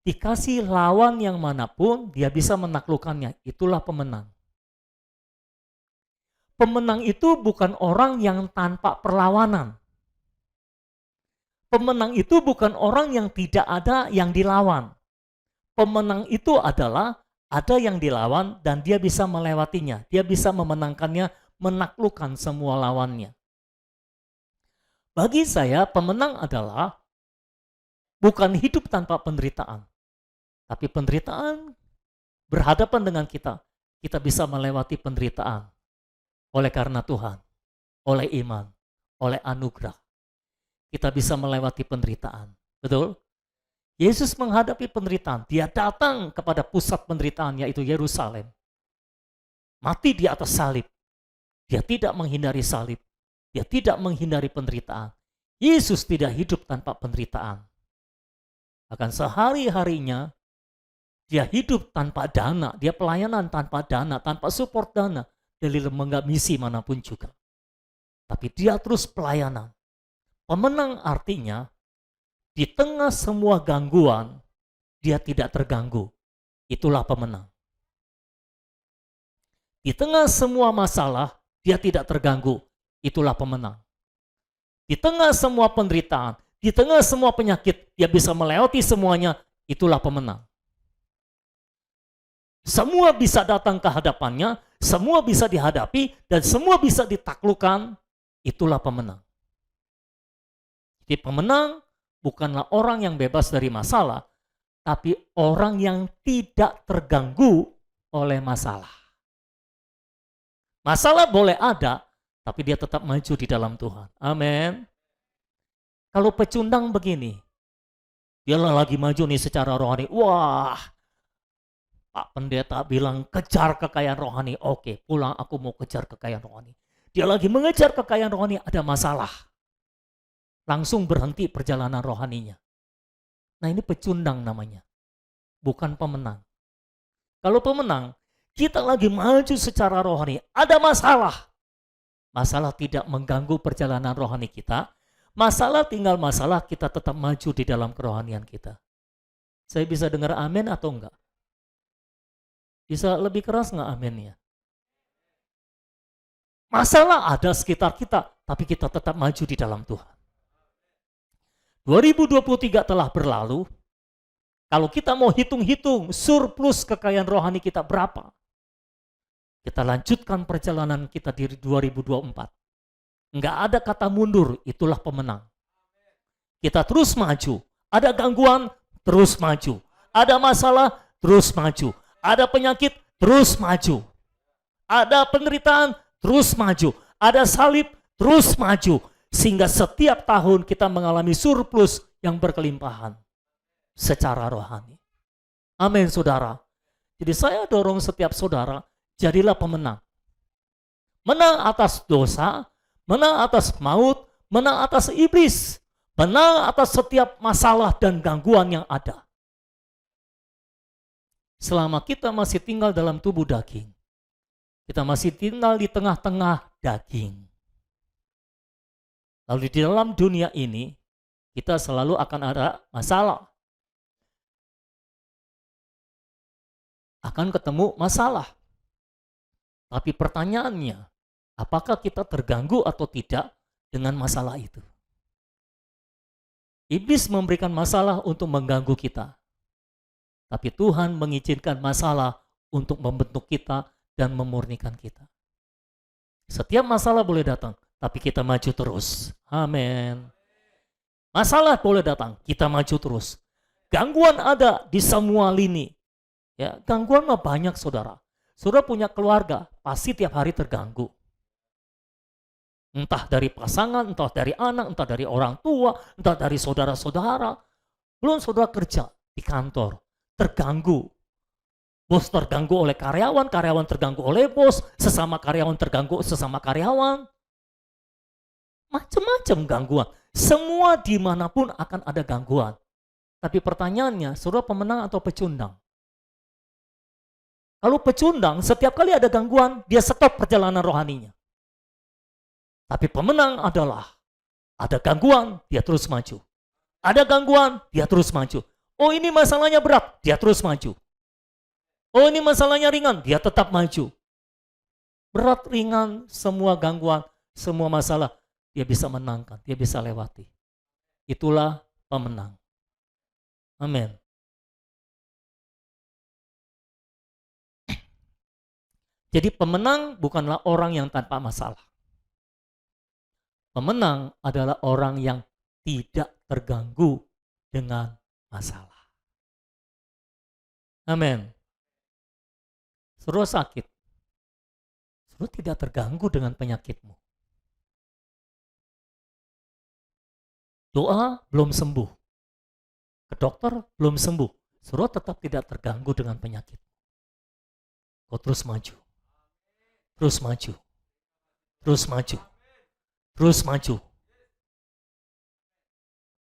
dikasih lawan yang manapun, dia bisa menaklukkannya. Itulah pemenang. Pemenang itu bukan orang yang tanpa perlawanan. Pemenang itu bukan orang yang tidak ada yang dilawan. Pemenang itu adalah ada yang dilawan dan dia bisa melewatinya. Dia bisa memenangkannya, menaklukkan semua lawannya. Bagi saya, pemenang adalah bukan hidup tanpa penderitaan. Tapi penderitaan berhadapan dengan kita. Kita bisa melewati penderitaan. Oleh karena Tuhan, oleh iman, oleh anugerah. Kita bisa melewati penderitaan. Betul? Yesus menghadapi penderitaan. Dia datang kepada pusat penderitaan, yaitu Yerusalem. Mati di atas salib. Dia tidak menghindari salib. Dia tidak menghindari penderitaan. Yesus tidak hidup tanpa penderitaan. Bahkan sehari-harinya, dia hidup tanpa dana. Dia pelayanan tanpa dana, tanpa support dana. Dari lembaga misi manapun juga. Tapi dia terus pelayanan. Pemenang artinya, di tengah semua gangguan, dia tidak terganggu. Itulah pemenang. Di tengah semua masalah, dia tidak terganggu. Itulah pemenang. Di tengah semua penderitaan, di tengah semua penyakit, dia bisa melewati semuanya. Itulah pemenang. Semua bisa datang ke hadapannya, semua bisa dihadapi, dan semua bisa ditaklukkan. Itulah pemenang. Jadi pemenang bukanlah orang yang bebas dari masalah, tapi orang yang tidak terganggu oleh masalah. Masalah boleh ada, tapi dia tetap maju di dalam Tuhan. Amin. Kalau pecundang begini, dia lagi maju nih secara rohani. Wah, Pak Pendeta bilang kejar kekayaan rohani. Oke, pulang aku mau kejar kekayaan rohani. Dia lagi mengejar kekayaan rohani, ada masalah. Langsung berhenti perjalanan rohaninya. Nah, ini pecundang namanya. Bukan pemenang. Kalau pemenang, kita lagi maju secara rohani. Ada masalah. Masalah tidak mengganggu perjalanan rohani kita. Masalah tinggal masalah, kita tetap maju di dalam kerohanian kita. Saya bisa dengar amin atau enggak? Bisa lebih keras enggak aminnya? Masalah ada sekitar kita, tapi kita tetap maju di dalam Tuhan. 2023 telah berlalu. Kalau kita mau hitung-hitung surplus kekayaan rohani kita berapa? Kita lanjutkan perjalanan kita di 2024. Enggak ada kata mundur, itulah pemenang. Kita terus maju. Ada gangguan, terus maju. Ada masalah, terus maju. Ada penyakit, terus maju. Ada penderitaan, terus maju. Ada salib, terus maju. Sehingga setiap tahun kita mengalami surplus yang berkelimpahan secara rohani. Amin, saudara. Jadi saya dorong setiap saudara, jadilah pemenang. Menang atas dosa, menang atas maut, menang atas iblis, menang atas setiap masalah dan gangguan yang ada. Selama kita masih tinggal dalam tubuh daging, kita masih tinggal di tengah-tengah daging. Lalu di dalam dunia ini, kita selalu akan ada masalah. Akan ketemu masalah. Tapi pertanyaannya, apakah kita terganggu atau tidak dengan masalah itu. Iblis memberikan masalah untuk mengganggu kita. Tapi Tuhan mengizinkan masalah untuk membentuk kita dan memurnikan kita. Setiap masalah boleh datang, tapi kita maju terus. Amin. Masalah boleh datang, kita maju terus. Gangguan ada di semua lini. Ya, gangguan mah banyak, saudara. Saudara punya keluarga, pasti tiap hari terganggu. Entah dari pasangan, entah dari anak, entah dari orang tua, entah dari saudara-saudara. Belum saudara kerja di kantor, terganggu. Bos terganggu oleh karyawan, karyawan terganggu oleh bos, sesama karyawan terganggu sesama karyawan. Macam-macam gangguan. Semua dimanapun akan ada gangguan. Tapi pertanyaannya, saudara pemenang atau pecundang? Kalau pecundang, setiap kali ada gangguan, dia stop perjalanan rohaninya. Tapi pemenang adalah, ada gangguan, dia terus maju. Ada gangguan, dia terus maju. Oh ini masalahnya berat, dia terus maju. Oh ini masalahnya ringan, dia tetap maju. Berat, ringan, semua gangguan, semua masalah, dia bisa menangkan, dia bisa lewati. Itulah pemenang. Amin. Jadi pemenang bukanlah orang yang tanpa masalah. Pemenang adalah orang yang tidak terganggu dengan masalah. Amin. Saudara sakit, saudara tidak terganggu dengan penyakitmu. Doa belum sembuh, ke dokter belum sembuh, saudara tetap tidak terganggu dengan penyakit. Kau terus maju, terus maju, terus maju, terus maju.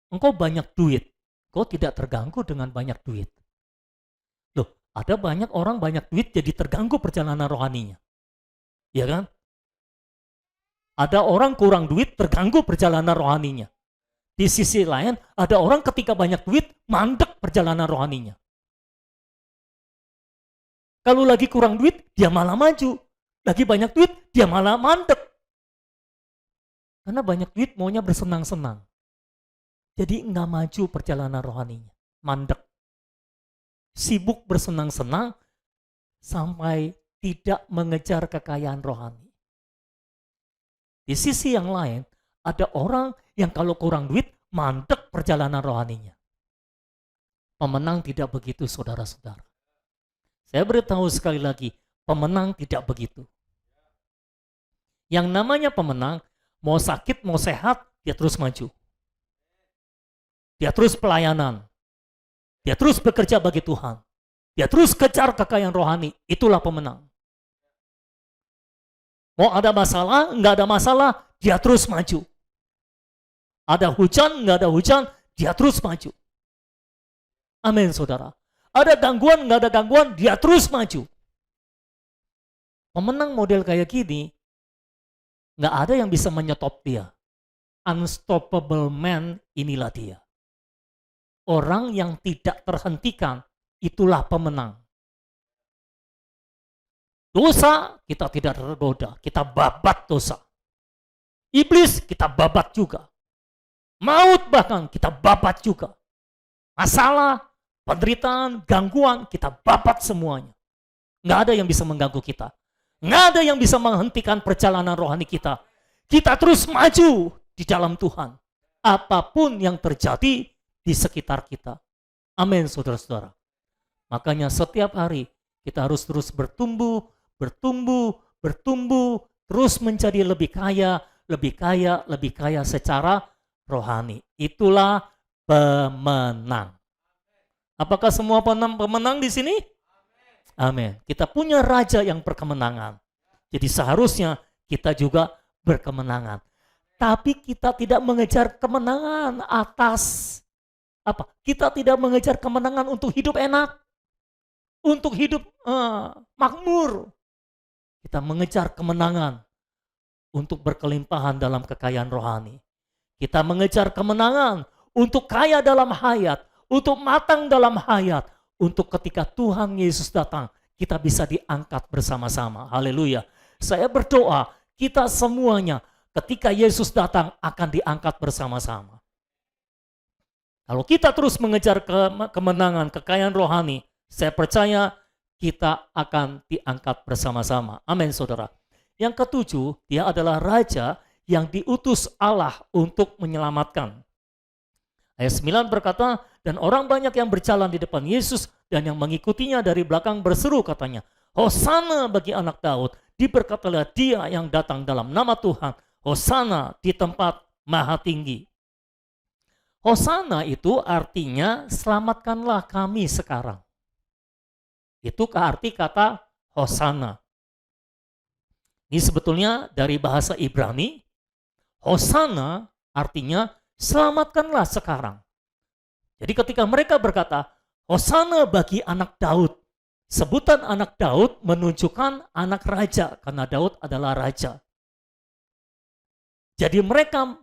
Engkau banyak duit, kau tidak terganggu dengan banyak duit. Loh, ada banyak orang banyak duit jadi terganggu perjalanan rohaninya. Ya kan? Ada orang kurang duit terganggu perjalanan rohaninya. Di sisi lain, ada orang ketika banyak duit mandek perjalanan rohaninya. Kalau lagi kurang duit, dia malah maju. Lagi banyak duit, dia malah mandek. Karena banyak duit maunya bersenang-senang. Jadi enggak maju perjalanan rohaninya. Mandek. Sibuk bersenang-senang sampai tidak mengejar kekayaan rohani. Di sisi yang lain, ada orang yang kalau kurang duit, mandek perjalanan rohaninya. Pemenang tidak begitu, saudara-saudara. Saya beritahu sekali lagi, pemenang tidak begitu. Yang namanya pemenang, mau sakit, mau sehat, dia terus maju. Dia terus pelayanan. Dia terus bekerja bagi Tuhan. Dia terus kejar kekayaan rohani. Itulah pemenang. Mau ada masalah, enggak ada masalah, dia terus maju. Ada hujan, enggak ada hujan, dia terus maju. Amin, saudara. Ada gangguan, enggak ada gangguan, dia terus maju. Pemenang model kayak gini, enggak ada yang bisa menyetop dia. Unstoppable man, inilah dia. Orang yang tidak terhentikan, itulah pemenang. Dosa, kita tidak tergoda, kita babat dosa. Iblis, kita babat juga. Maut bahkan, kita babat juga. Masalah, penderitaan, gangguan, kita babat semuanya. Nggak ada yang bisa mengganggu kita. Nggak ada yang bisa menghentikan perjalanan rohani kita. Kita terus maju di dalam Tuhan. Apapun yang terjadi di sekitar kita. Amin, saudara-saudara. Makanya setiap hari kita harus terus bertumbuh, bertumbuh, bertumbuh, terus menjadi lebih kaya, lebih kaya, lebih kaya secara rohani. Itulah pemenang. Apakah semua pemenang di sini? Amin. Kita punya raja yang berkemenangan. Jadi seharusnya kita juga berkemenangan. Tapi kita tidak mengejar kemenangan atas apa? Kita tidak mengejar kemenangan untuk hidup enak, untuk hidup makmur. Kita mengejar kemenangan untuk berkelimpahan dalam kekayaan rohani. Kita mengejar kemenangan untuk kaya dalam hayat, untuk matang dalam hayat, untuk ketika Tuhan Yesus datang, kita bisa diangkat bersama-sama. Haleluya. Saya berdoa, kita semuanya ketika Yesus datang akan diangkat bersama-sama. Kalau kita terus mengejar kemenangan, kekayaan rohani, saya percaya kita akan diangkat bersama-sama. Amin, saudara. Yang ketujuh, dia adalah raja yang diutus Allah untuk menyelamatkan. Ayat 9 berkata, dan orang banyak yang berjalan di depan Yesus dan yang mengikutinya dari belakang berseru katanya, Hosana bagi anak Daud, diberkatilah dia yang datang dalam nama Tuhan, Hosana di tempat maha tinggi. Hosana itu artinya selamatkanlah kami sekarang. Itu arti kata Hosana. Ini sebetulnya dari bahasa Ibrani. Hosana artinya selamatkanlah sekarang. Jadi ketika mereka berkata, Hosana bagi anak Daud. Sebutan anak Daud menunjukkan anak raja, karena Daud adalah raja. Jadi mereka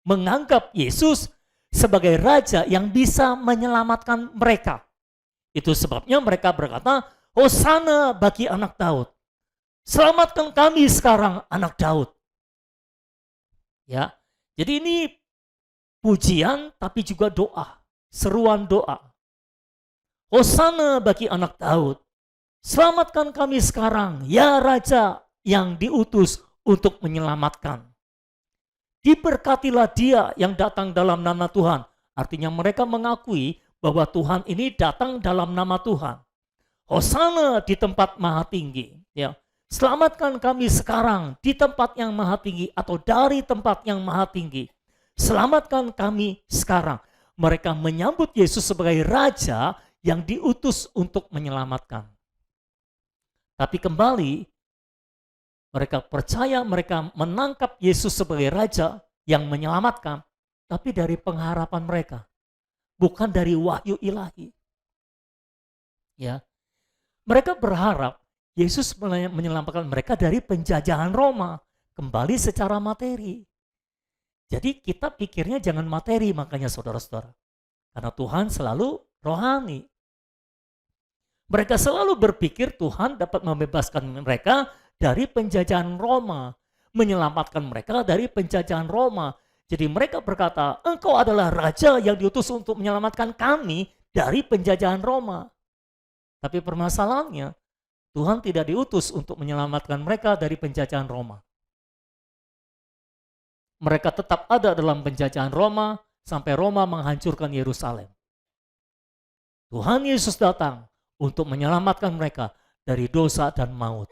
menganggap Yesus sebagai raja yang bisa menyelamatkan mereka. Itu sebabnya mereka berkata, Hosana bagi anak Daud. Selamatkan kami sekarang anak Daud. Ya, jadi ini pujian tapi juga doa, seruan doa. Hosana bagi anak Daud. Selamatkan kami sekarang, ya raja yang diutus untuk menyelamatkan. Diberkatilah dia yang datang dalam nama Tuhan. Artinya mereka mengakui bahwa Tuhan ini datang dalam nama Tuhan. Hosana di tempat maha tinggi. Ya. Selamatkan kami sekarang di tempat yang maha tinggi atau dari tempat yang maha tinggi. Selamatkan kami sekarang. Mereka menyambut Yesus sebagai raja yang diutus untuk menyelamatkan. Tapi kembali, mereka percaya, mereka menangkap Yesus sebagai raja yang menyelamatkan, tapi dari pengharapan mereka, bukan dari wahyu ilahi. Ya, mereka berharap Yesus menyelamatkan mereka dari penjajahan Roma, kembali secara materi. Jadi kita pikirnya jangan materi, makanya saudara-saudara, karena Tuhan selalu rohani. Mereka selalu berpikir Tuhan dapat membebaskan mereka dari penjajahan Roma, menyelamatkan mereka dari penjajahan Roma. Jadi mereka berkata, engkau adalah raja yang diutus untuk menyelamatkan kami dari penjajahan Roma. Tapi permasalahannya, Tuhan tidak diutus untuk menyelamatkan mereka dari penjajahan Roma. Mereka tetap ada dalam penjajahan Roma sampai Roma menghancurkan Yerusalem. Tuhan Yesus datang untuk menyelamatkan mereka dari dosa dan maut.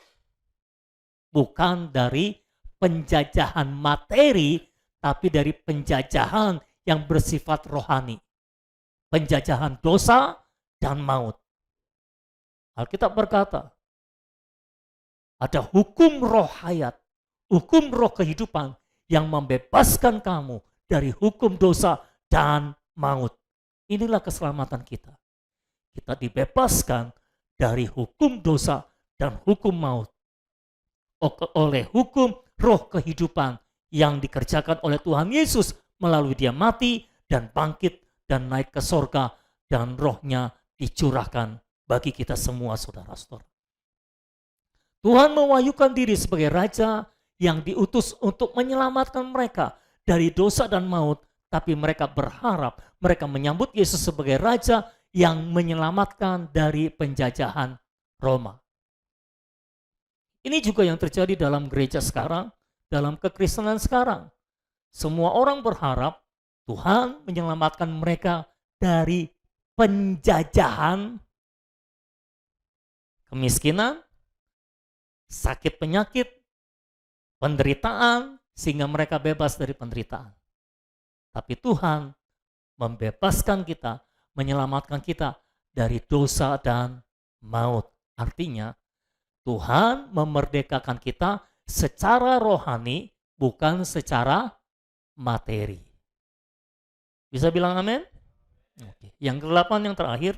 Bukan dari penjajahan materi, tapi dari penjajahan yang bersifat rohani. Penjajahan dosa dan maut. Alkitab berkata, ada hukum roh hayat, hukum roh kehidupan yang membebaskan kamu dari hukum dosa dan maut. Inilah keselamatan kita. Kita dibebaskan dari hukum dosa dan hukum maut. Oleh hukum roh kehidupan yang dikerjakan oleh Tuhan Yesus melalui dia mati dan bangkit dan naik ke sorga dan rohnya dicurahkan bagi kita semua saudara-saudara. Tuhan mewahyukan diri sebagai raja yang diutus untuk menyelamatkan mereka dari dosa dan maut, tapi mereka berharap mereka menyambut Yesus sebagai raja yang menyelamatkan dari penjajahan Roma. Ini juga yang terjadi dalam gereja sekarang, dalam kekristenan sekarang. Semua orang berharap Tuhan menyelamatkan mereka dari penjajahan kemiskinan, sakit penyakit, penderitaan, sehingga mereka bebas dari penderitaan. Tapi Tuhan membebaskan kita, menyelamatkan kita dari dosa dan maut. Artinya, Tuhan memerdekakan kita secara rohani, bukan secara materi. Bisa bilang amin? Oke. Yang ke-8 yang terakhir,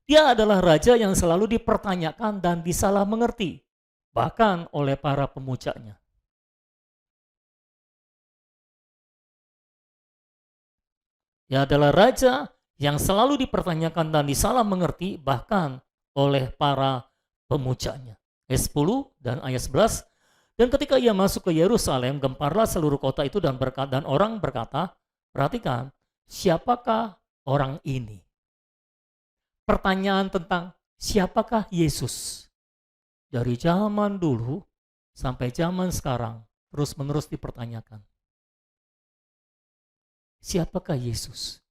dia adalah raja yang selalu dipertanyakan dan disalah mengerti, bahkan oleh para pemujanya. Dia adalah raja yang selalu dipertanyakan dan disalah mengerti, bahkan oleh para pemujanya. Ayat 10 dan ayat 11, Dan ketika ia masuk ke Yerusalem, gemparlah seluruh kota itu dan orang berkata, perhatikan, siapakah orang ini? Pertanyaan tentang siapakah Yesus? Dari zaman dulu sampai zaman sekarang terus-menerus dipertanyakan. Siapakah Yesus?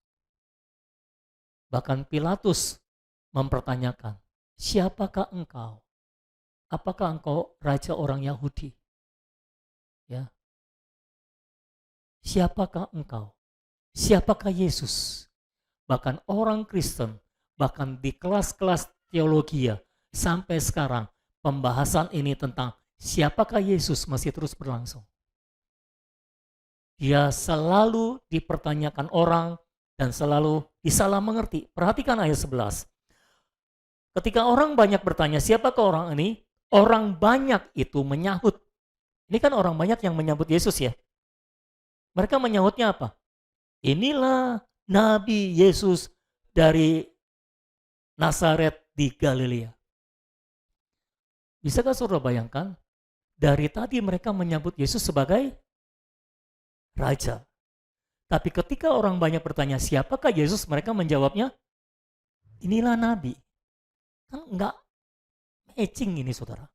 Bahkan Pilatus mempertanyakan, siapakah engkau? Apakah engkau raja orang Yahudi? Ya. Siapakah engkau? Siapakah Yesus? Bahkan orang Kristen, bahkan di kelas-kelas teologi sampai sekarang pembahasan ini tentang siapakah Yesus masih terus berlangsung. Dia selalu dipertanyakan orang dan selalu disalah mengerti. Perhatikan ayat 11. Ketika orang banyak bertanya siapakah orang ini, orang banyak itu menyahut. Ini kan orang banyak yang menyambut Yesus ya. Mereka menyahutnya apa? Inilah Nabi Yesus dari Nazaret di Galilea. Bisakah saudara bayangkan? Dari tadi mereka menyambut Yesus sebagai raja. Tapi ketika orang banyak bertanya siapakah Yesus, mereka menjawabnya, inilah Nabi. Kan enggak matching ini saudara.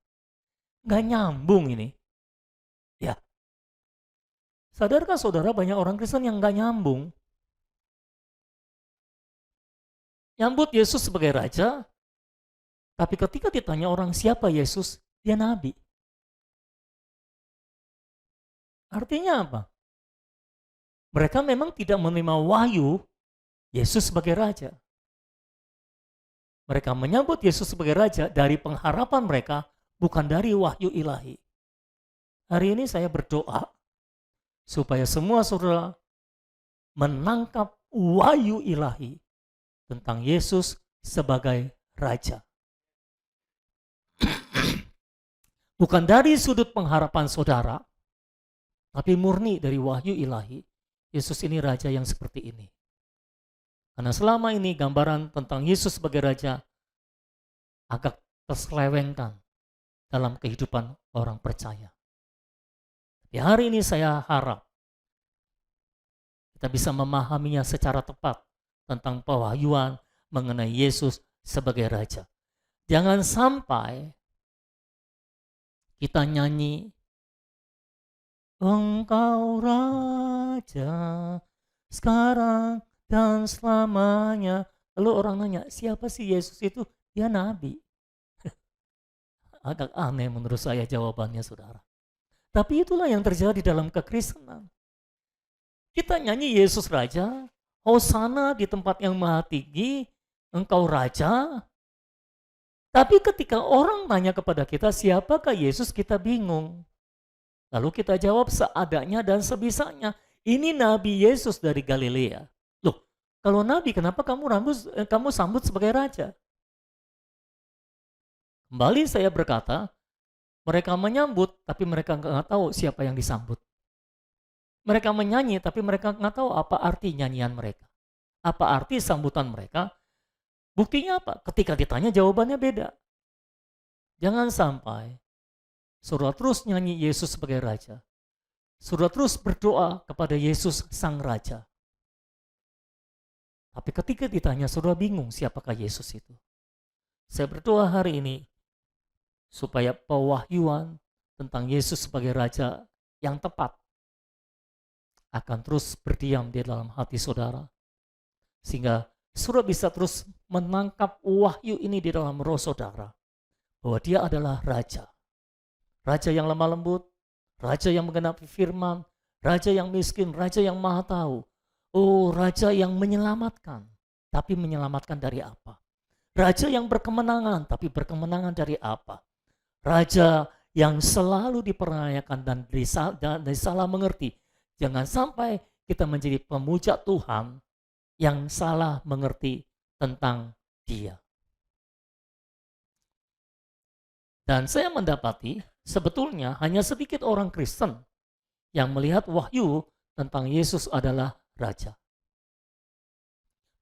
Enggak nyambung ini. Ya. Sadarkah saudara banyak orang Kristen yang enggak nyambung? Nyambut Yesus sebagai raja, tapi ketika ditanya orang siapa Yesus, dia nabi. Artinya apa? Mereka memang tidak menerima wahyu Yesus sebagai raja. Mereka menyambut Yesus sebagai raja dari pengharapan mereka, bukan dari wahyu ilahi. Hari ini saya berdoa supaya semua saudara menangkap wahyu ilahi tentang Yesus sebagai raja. Bukan dari sudut pengharapan saudara, tapi murni dari wahyu ilahi. Yesus ini raja yang seperti ini. Karena selama ini gambaran tentang Yesus sebagai raja agak terselewengkan dalam kehidupan orang percaya. Di hari ini saya harap kita bisa memahaminya secara tepat tentang pewahyuan mengenai Yesus sebagai raja. Jangan sampai kita nyanyi, Engkau raja sekarang dan selamanya. Lalu orang nanya, siapa sih Yesus itu? Dia nabi. Agak aneh menurut saya jawabannya saudara. Tapi itulah yang terjadi dalam kekristenan. Kita nyanyi Yesus Raja, Hosana di tempat yang maha tinggi, Engkau Raja. Tapi ketika orang tanya kepada kita siapakah Yesus, kita bingung. Lalu kita jawab seadanya dan sebisanya. Ini Nabi Yesus dari Galilea. Loh, kalau Nabi kenapa kamu sambut sebagai raja? Kembali saya berkata, mereka menyambut tapi mereka nggak tahu siapa yang disambut. Mereka menyanyi tapi mereka nggak tahu apa arti nyanyian mereka. Apa arti sambutan mereka. Buktinya apa? Ketika ditanya jawabannya beda. Jangan sampai saudara terus nyanyi Yesus sebagai raja. Saudara terus berdoa kepada Yesus sang raja. Tapi ketika ditanya saudara bingung siapakah Yesus itu. Saya berdoa hari ini supaya pewahyuan tentang Yesus sebagai raja yang tepat akan terus berdiam di dalam hati saudara. Sehingga saudara bisa terus menangkap wahyu ini di dalam roh saudara. Bahwa dia adalah raja. Raja yang lemah lembut, raja yang menggenapi firman, raja yang miskin, raja yang maha tahu. Oh, raja yang menyelamatkan. Tapi menyelamatkan dari apa? Raja yang berkemenangan, tapi berkemenangan dari apa? Raja yang selalu dipertanyakan dan salah mengerti. Jangan sampai kita menjadi pemuja Tuhan yang salah mengerti tentang Dia. Dan saya mendapati sebetulnya hanya sedikit orang Kristen yang melihat wahyu tentang Yesus adalah raja.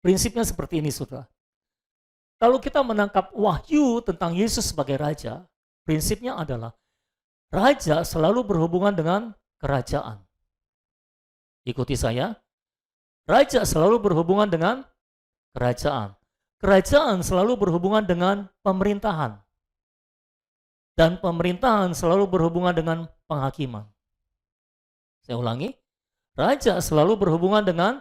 Prinsipnya seperti ini, saudara. Kalau kita menangkap wahyu tentang Yesus sebagai raja, prinsipnya adalah Raja selalu berhubungan dengan kerajaan. Ikuti saya. Raja selalu berhubungan dengan kerajaan. Kerajaan selalu berhubungan dengan pemerintahan. Dan pemerintahan selalu berhubungan dengan penghakiman. Saya ulangi. Raja selalu berhubungan dengan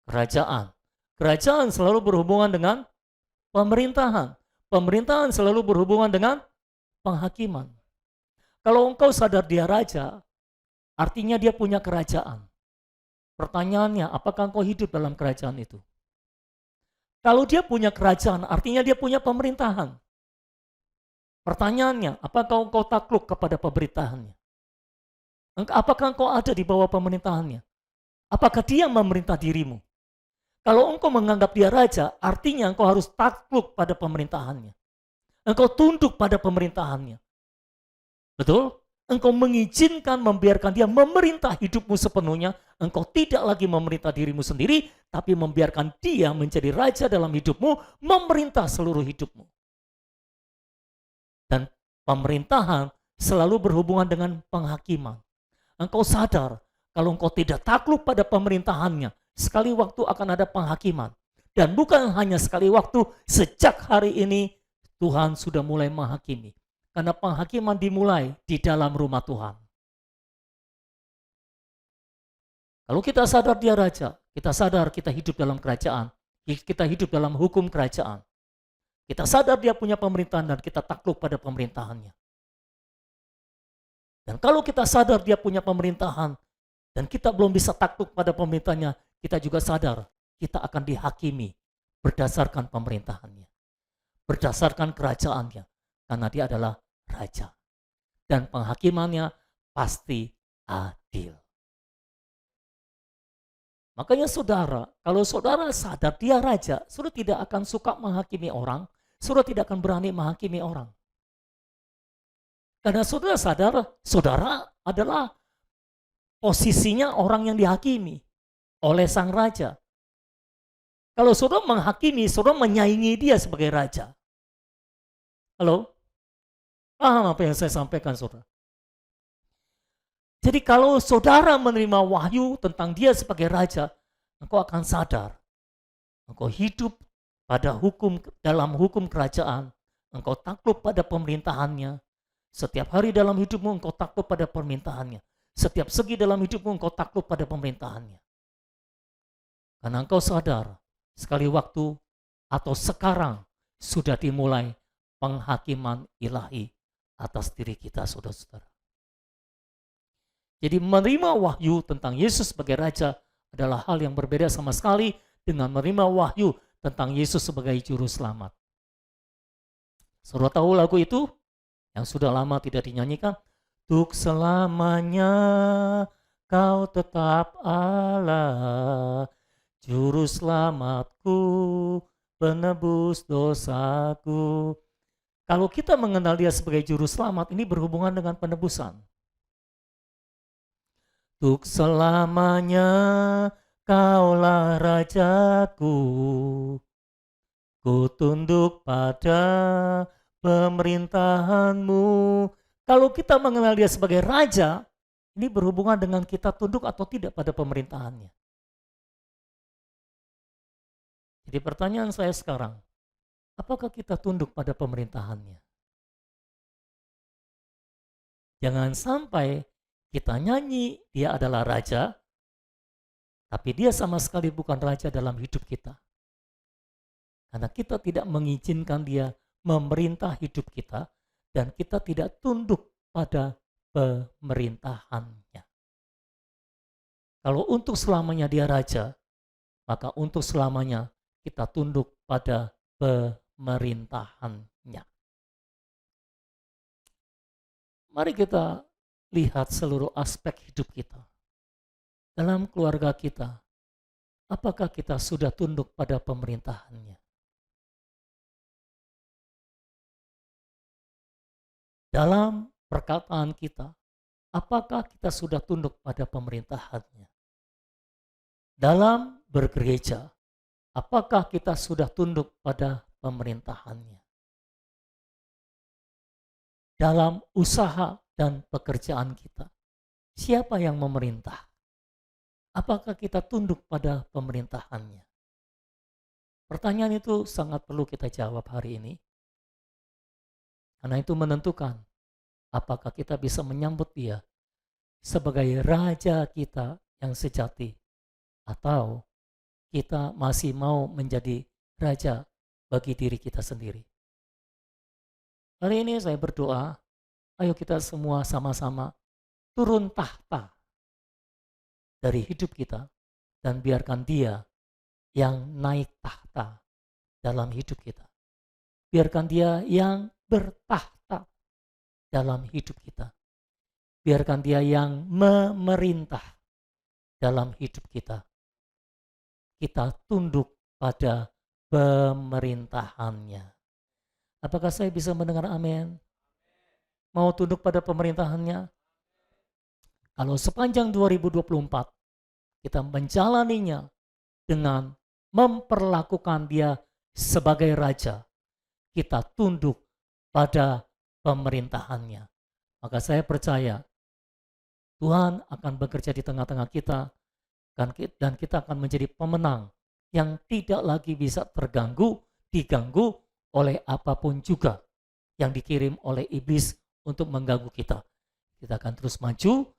kerajaan. Kerajaan selalu berhubungan dengan pemerintahan. Pemerintahan selalu berhubungan dengan penghakiman. Kalau engkau sadar dia raja, artinya dia punya kerajaan. Pertanyaannya, apakah engkau hidup dalam kerajaan itu? Kalau dia punya kerajaan, artinya dia punya pemerintahan. Pertanyaannya, apakah engkau takluk kepada pemerintahannya? Apakah engkau ada di bawah pemerintahannya? Apakah dia memerintah dirimu? Kalau engkau menganggap dia raja, artinya engkau harus takluk pada pemerintahannya. Engkau tunduk pada pemerintahannya. Betul? Engkau mengizinkan, membiarkan dia memerintah hidupmu sepenuhnya. Engkau tidak lagi memerintah dirimu sendiri, tapi membiarkan dia menjadi raja dalam hidupmu, memerintah seluruh hidupmu. Dan pemerintahan selalu berhubungan dengan penghakiman. Engkau sadar, kalau engkau tidak takluk pada pemerintahannya, sekali waktu akan ada penghakiman. Dan bukan hanya sekali waktu, sejak hari ini Tuhan sudah mulai menghakimi. Karena penghakiman dimulai di dalam rumah Tuhan. Kalau kita sadar dia raja, kita sadar kita hidup dalam kerajaan, kita hidup dalam hukum kerajaan. Kita sadar dia punya pemerintahan dan kita takluk pada pemerintahannya. Dan kalau kita sadar dia punya pemerintahan dan kita belum bisa takluk pada pemerintahnya, kita juga sadar kita akan dihakimi berdasarkan pemerintahannya, berdasarkan kerajaannya, karena dia adalah raja. Dan penghakimannya pasti adil. Makanya saudara, kalau saudara sadar dia raja, saudara tidak akan suka menghakimi orang, saudara tidak akan berani menghakimi orang. Karena saudara sadar, saudara adalah posisinya orang yang dihakimi oleh sang raja. Kalau saudara menghakimi, saudara menyaingi dia sebagai raja. Halo? Paham apa yang saya sampaikan, saudara? Jadi kalau saudara menerima wahyu tentang dia sebagai raja, engkau akan sadar. Engkau hidup pada hukum, dalam hukum kerajaan. Engkau takluk pada pemerintahannya. Setiap hari dalam hidupmu engkau takluk pada pemerintahannya. Setiap segi dalam hidupmu engkau takluk pada pemerintahannya. Karena engkau sadar, sekali waktu atau sekarang sudah dimulai penghakiman ilahi atas diri kita, saudara-saudara. Jadi menerima wahyu tentang Yesus sebagai Raja adalah hal yang berbeda sama sekali dengan menerima wahyu tentang Yesus sebagai Juru Selamat. Saudara tahu lagu itu yang sudah lama tidak dinyanyikan? Untuk selamanya kau tetap Allah, Juru Selamatku, penebus dosaku. Kalau kita mengenal dia sebagai Juru Selamat, ini berhubungan dengan penebusan. Untuk selamanya kaulah rajaku, ku tunduk pada pemerintahanmu. Kalau kita mengenal dia sebagai raja, ini berhubungan dengan kita tunduk atau tidak pada pemerintahannya. Jadi pertanyaan saya sekarang, apakah kita tunduk pada pemerintahannya? Jangan sampai kita nyanyi dia adalah raja, tapi dia sama sekali bukan raja dalam hidup kita. Karena kita tidak mengizinkan dia memerintah hidup kita, dan kita tidak tunduk pada pemerintahannya. Kalau untuk selamanya dia raja, maka untuk selamanya kita tunduk pada pemerintahannya. Mari kita lihat seluruh aspek hidup kita. Dalam keluarga kita, apakah kita sudah tunduk pada pemerintahannya? Dalam perkataan kita, apakah kita sudah tunduk pada pemerintahannya? Dalam bergereja, apakah kita sudah tunduk pada pemerintahannya? Dalam usaha, dan pekerjaan kita. Siapa yang memerintah? Apakah kita tunduk pada pemerintahannya? Pertanyaan itu sangat perlu kita jawab hari ini. Karena itu menentukan apakah kita bisa menyambut Dia sebagai Raja kita yang sejati, atau kita masih mau menjadi Raja bagi diri kita sendiri. Hari ini saya berdoa, ayo kita semua sama-sama turun tahta dari hidup kita dan biarkan Dia yang naik tahta dalam hidup kita. Biarkan Dia yang bertahta dalam hidup kita. Biarkan Dia yang memerintah dalam hidup kita. Kita tunduk pada pemerintahannya. Apakah saya bisa mendengar amin? Mau tunduk pada pemerintahannya? Kalau sepanjang 2024 kita menjalaninya dengan memperlakukan Dia sebagai Raja, kita tunduk pada pemerintahannya, maka saya percaya Tuhan akan bekerja di tengah-tengah kita, dan kita akan menjadi pemenang yang tidak lagi bisa diganggu oleh apapun juga yang dikirim oleh iblis untuk mengganggu kita. Kita akan terus maju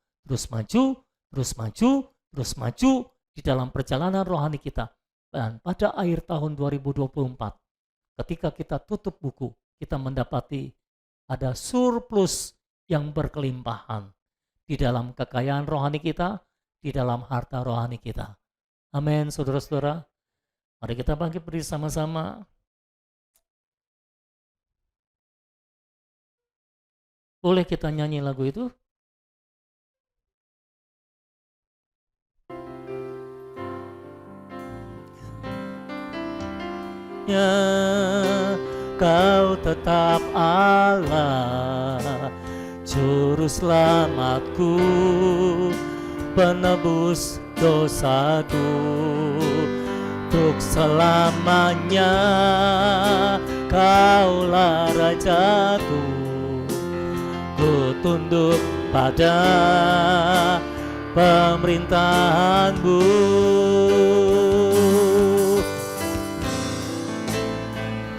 di dalam perjalanan rohani kita. Dan pada akhir tahun 2024, ketika kita tutup buku, kita mendapati ada surplus yang berkelimpahan di dalam kekayaan rohani kita, di dalam harta rohani kita. Amin, saudara-saudara. Mari kita bangkit berdiri sama-sama. Boleh kita nyanyi lagu itu? Ya, Kau tetap Allah, Juru selamatku, penebus dosaku, untuk selamanya Kaulah Rajaku. Ku tunduk pada pemerintahan-Mu.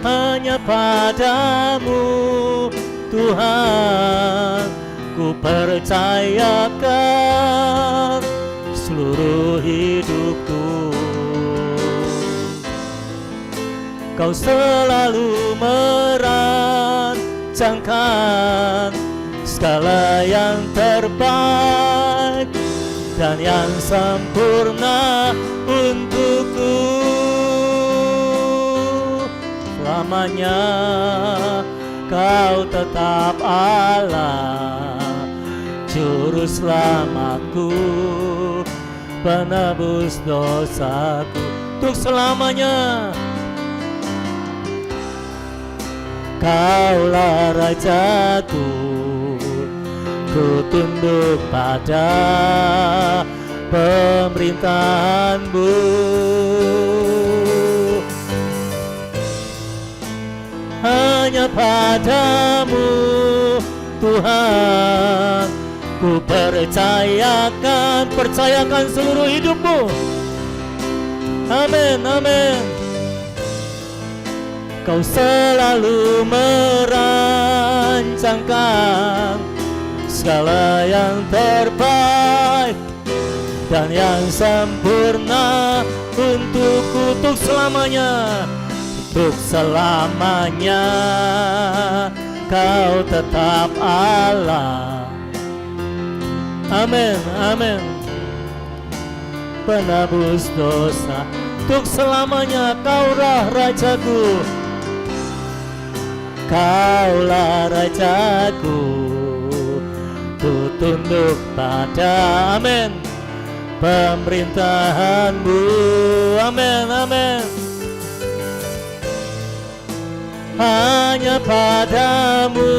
Hanya Padamu Tuhan ku percayakan seluruh hidupku. Kau selalu merancangkan segala yang terbaik dan yang sempurna untukku. Selamanya Kau tetap Allah, Juru selamatku, penebus dosaku. Untuk selamanya Kaulah Rajaku, ku tunduk pada pemerintahan-Mu. Hanya Padamu Tuhan ku percayakan seluruh hidupku. Amin, amin. Kau selalu merancangkan segala yang terbaik dan yang sempurna untukku. Untuk selamanya, untuk selamanya Kau tetap Allah. Amin, amin. Penebus dosa, untuk selamanya Kaulah Rajaku. Kaulah Rajaku, ku tunduk pada, amin, pemerintahan-Mu. Amin, amin. Hanya Padamu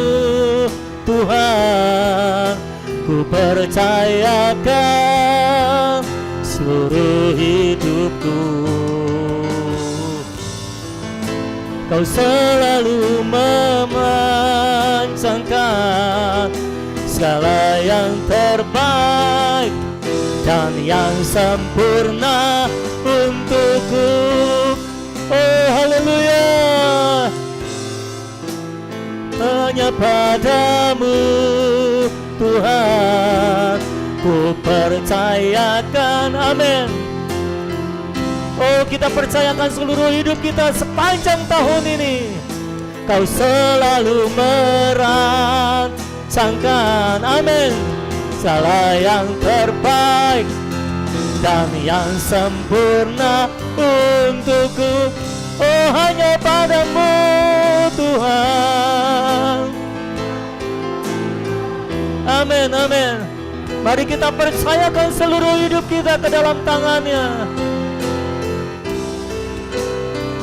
Tuhan ku percayakan seluruh hidupku. Kau selalu merancangkan segala yang terbaik dan yang sempurna untukku. Oh haleluya, hanya padamu Tuhan ku percayakan. Amin. Oh, kita percayakan seluruh hidup kita sepanjang tahun ini. Kau selalu merancangkan, amin, segala yang terbaik dan yang sempurna untukku. Oh, hanya padamu Tuhan. Amin, amin. Mari kita percayakan seluruh hidup kita ke dalam tangan-Nya.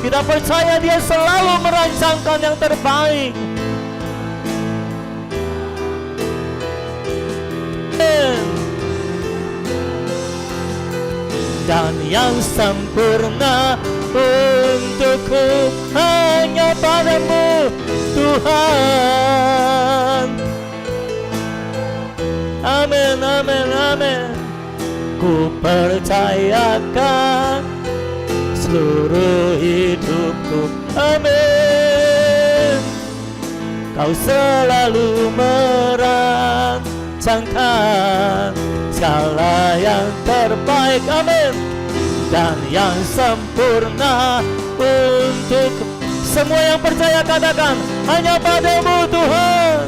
Kita percaya Dia selalu merancangkan yang terbaik. Dan yang sempurna untukku, hanya padamu Tuhan. Amin, amin, amin. Ku percayakan seluruh hidupku, amin. Kau selalu merancangkan segala yang terbaik, amin, dan yang sempurna untuk semua yang percaya. Katakan, hanya padamu Tuhan.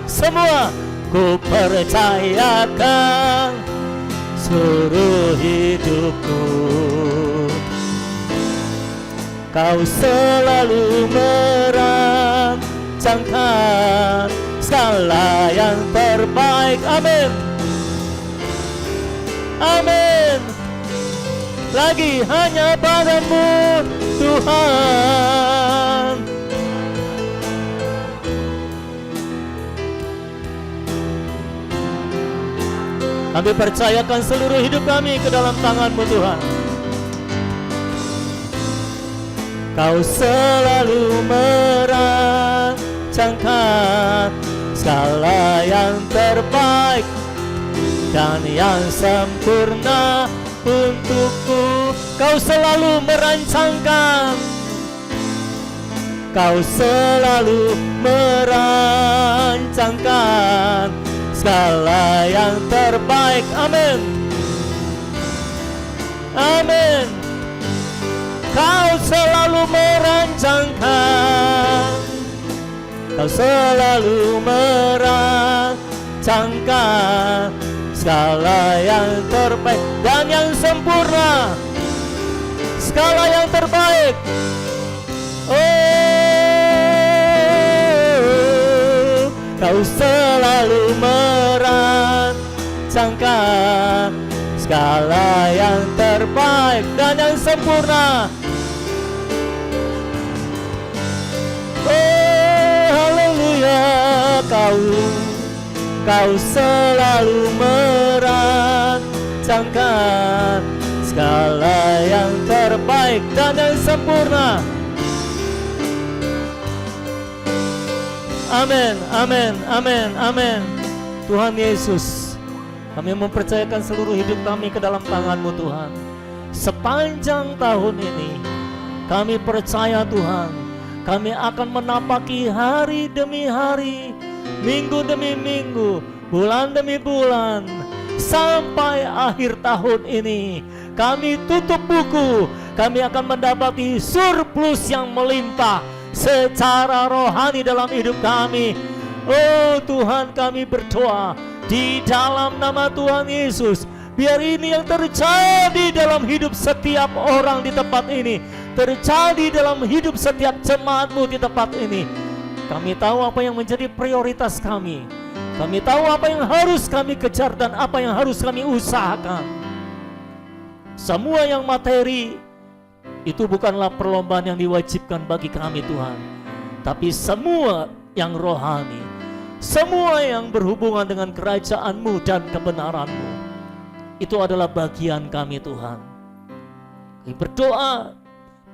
Semua ku percayakan seluruh hidupku. Kau selalu merancangkan segala yang terbaik, amin, amin. Lagi, hanya padamu Tuhan. Kami percayakan seluruh hidup kami ke dalam tangan-Mu Tuhan. Kau selalu merancangkan segala yang terbaik dan yang sempurna untukku. Kau selalu merancangkan, kau selalu merancangkan segala yang terbaik, amin, amin. Kau selalu merancangkan, kau selalu merancangkan segala yang terbaik dan yang sempurna, segala yang terbaik. Oh, kau selalu merancangkan segala yang terbaik dan yang sempurna. Oh, haleluya. Kau selalu merancangkan segala yang terbaik dan yang sempurna. Amin, amin, amin, amin. Tuhan Yesus, kami mempercayakan seluruh hidup kami ke dalam tangan-Mu Tuhan. Sepanjang tahun ini kami percaya Tuhan, kami akan menapaki hari demi hari, minggu demi minggu, bulan demi bulan, sampai akhir tahun ini. Kami tutup buku, kami akan mendapati surplus yang melimpah secara rohani dalam hidup kami. Oh Tuhan, kami berdoa di dalam nama Tuhan Yesus, biar ini yang terjadi dalam hidup setiap orang di tempat ini, terjadi dalam hidup setiap jemaat-Mu di tempat ini. Kami tahu apa yang menjadi prioritas kami, kami tahu apa yang harus kami kejar dan apa yang harus kami usahakan. Semua yang materi itu bukanlah perlombaan yang diwajibkan bagi kami Tuhan, tapi semua yang rohani, semua yang berhubungan dengan kerajaan-Mu dan kebenaran-Mu, itu adalah bagian kami Tuhan. Kami berdoa,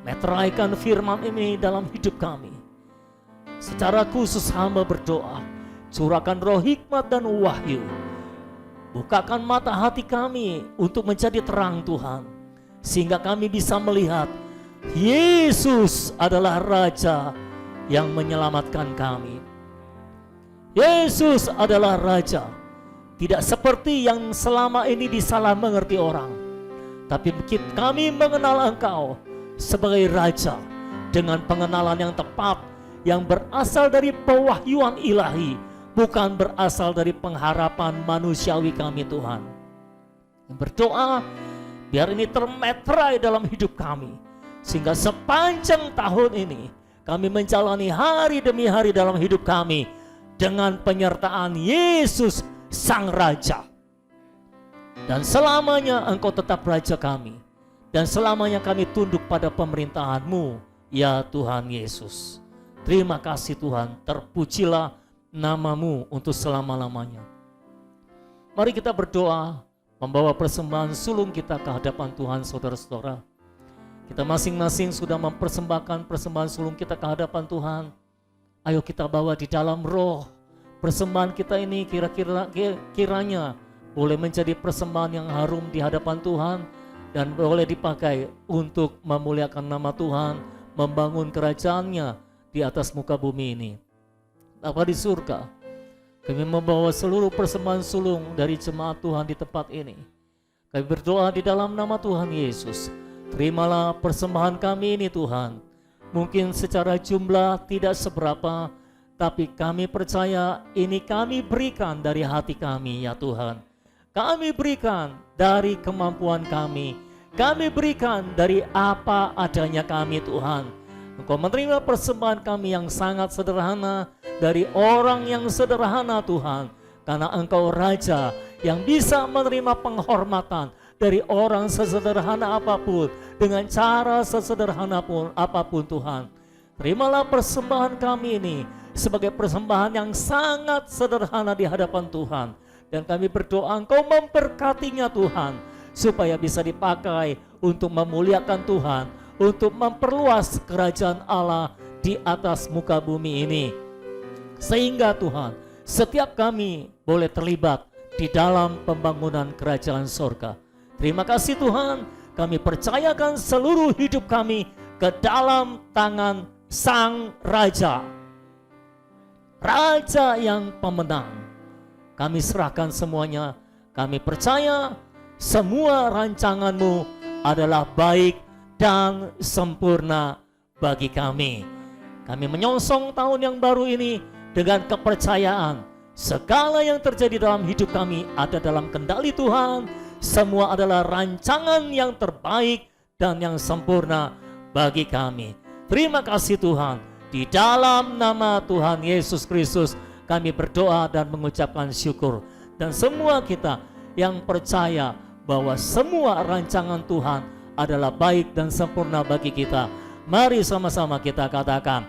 meteraikan firman ini dalam hidup kami. secara khusus hamba berdoa, curahkan roh hikmat dan wahyu. Bukakan mata hati kami untuk menjadi terang Tuhan, sehingga kami bisa melihat Yesus adalah Raja yang menyelamatkan kami. Yesus adalah Raja, tidak seperti yang selama ini disalah mengerti orang, tapi kami mengenal Engkau sebagai Raja dengan pengenalan yang tepat, yang berasal dari pewahyuan ilahi, bukan berasal dari pengharapan manusiawi kami Tuhan. Berdoa biar ini termeterai dalam hidup kami, sehingga sepanjang tahun ini kami menjalani hari demi hari dalam hidup kami dengan penyertaan Yesus Sang Raja. Dan selamanya Engkau tetap Raja kami, dan selamanya kami tunduk pada pemerintahan-Mu, ya Tuhan Yesus. Terima kasih Tuhan, terpujilah nama-Mu untuk selama-lamanya. Mari kita berdoa, membawa persembahan sulung kita ke hadapan Tuhan, saudara-saudara. Kita masing-masing sudah mempersembahkan persembahan sulung kita ke hadapan Tuhan. Ayo kita bawa di dalam roh. Persembahan kita ini kiranya boleh menjadi persembahan yang harum di hadapan Tuhan, dan boleh dipakai untuk memuliakan nama Tuhan, membangun kerajaan-Nya di atas muka bumi ini. Bapa di surga, kami membawa seluruh persembahan sulung dari jemaat Tuhan di tempat ini. Kami berdoa di dalam nama Tuhan Yesus. Terimalah persembahan kami ini Tuhan. Mungkin secara jumlah tidak seberapa, tapi kami percaya ini kami berikan dari hati kami ya Tuhan. Kami berikan dari kemampuan kami. Kami berikan dari apa adanya kami Tuhan. Engkau menerima persembahan kami yang sangat sederhana dari orang yang sederhana Tuhan. Karena Engkau Raja yang bisa menerima penghormatan dari orang sesederhana apapun, dengan cara sesederhana pun apapun Tuhan. Terimalah persembahan kami ini sebagai persembahan yang sangat sederhana di hadapan Tuhan. Dan kami berdoa Engkau memberkatinya Tuhan, supaya bisa dipakai untuk memuliakan Tuhan, untuk memperluas kerajaan Allah di atas muka bumi ini. Sehingga Tuhan, setiap kami boleh terlibat di dalam pembangunan kerajaan sorga. Terima kasih Tuhan, kami percayakan seluruh hidup kami ke dalam tangan Sang Raja. Raja yang pemenang. Kami serahkan semuanya. Kami percaya semua rancangan-Mu adalah baik dan sempurna bagi kami. Kami menyongsong tahun yang baru ini dengan kepercayaan segala yang terjadi dalam hidup kami ada dalam kendali Tuhan. Semua adalah rancangan yang terbaik dan yang sempurna bagi kami. Terima kasih Tuhan. Di dalam nama Tuhan Yesus Kristus kami berdoa dan mengucapkan syukur. Dan semua kita yang percaya bahwa semua rancangan Tuhan adalah baik dan sempurna bagi kita, mari sama-sama kita katakan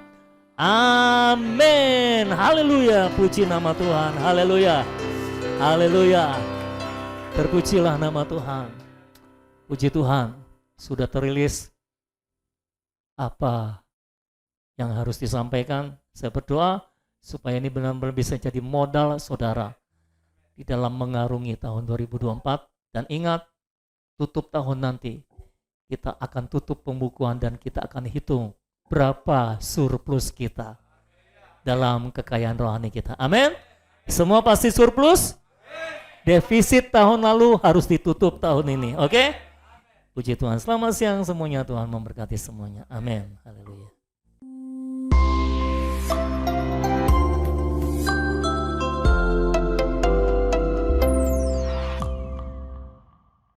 amin. Haleluya, puji nama Tuhan. Haleluya, haleluya. Terpujilah nama Tuhan. Puji Tuhan, sudah terilis apa yang harus disampaikan. Saya berdoa supaya ini benar-benar bisa jadi modal saudara di dalam mengarungi tahun 2024. Dan ingat, tutup tahun nanti kita akan tutup pembukuan dan kita akan hitung berapa surplus kita dalam kekayaan rohani kita. Amin. Semua pasti surplus. Defisit tahun lalu harus ditutup tahun ini. Oke? Puji Tuhan. Selamat siang semuanya. Tuhan memberkati semuanya. Amin. Haleluya.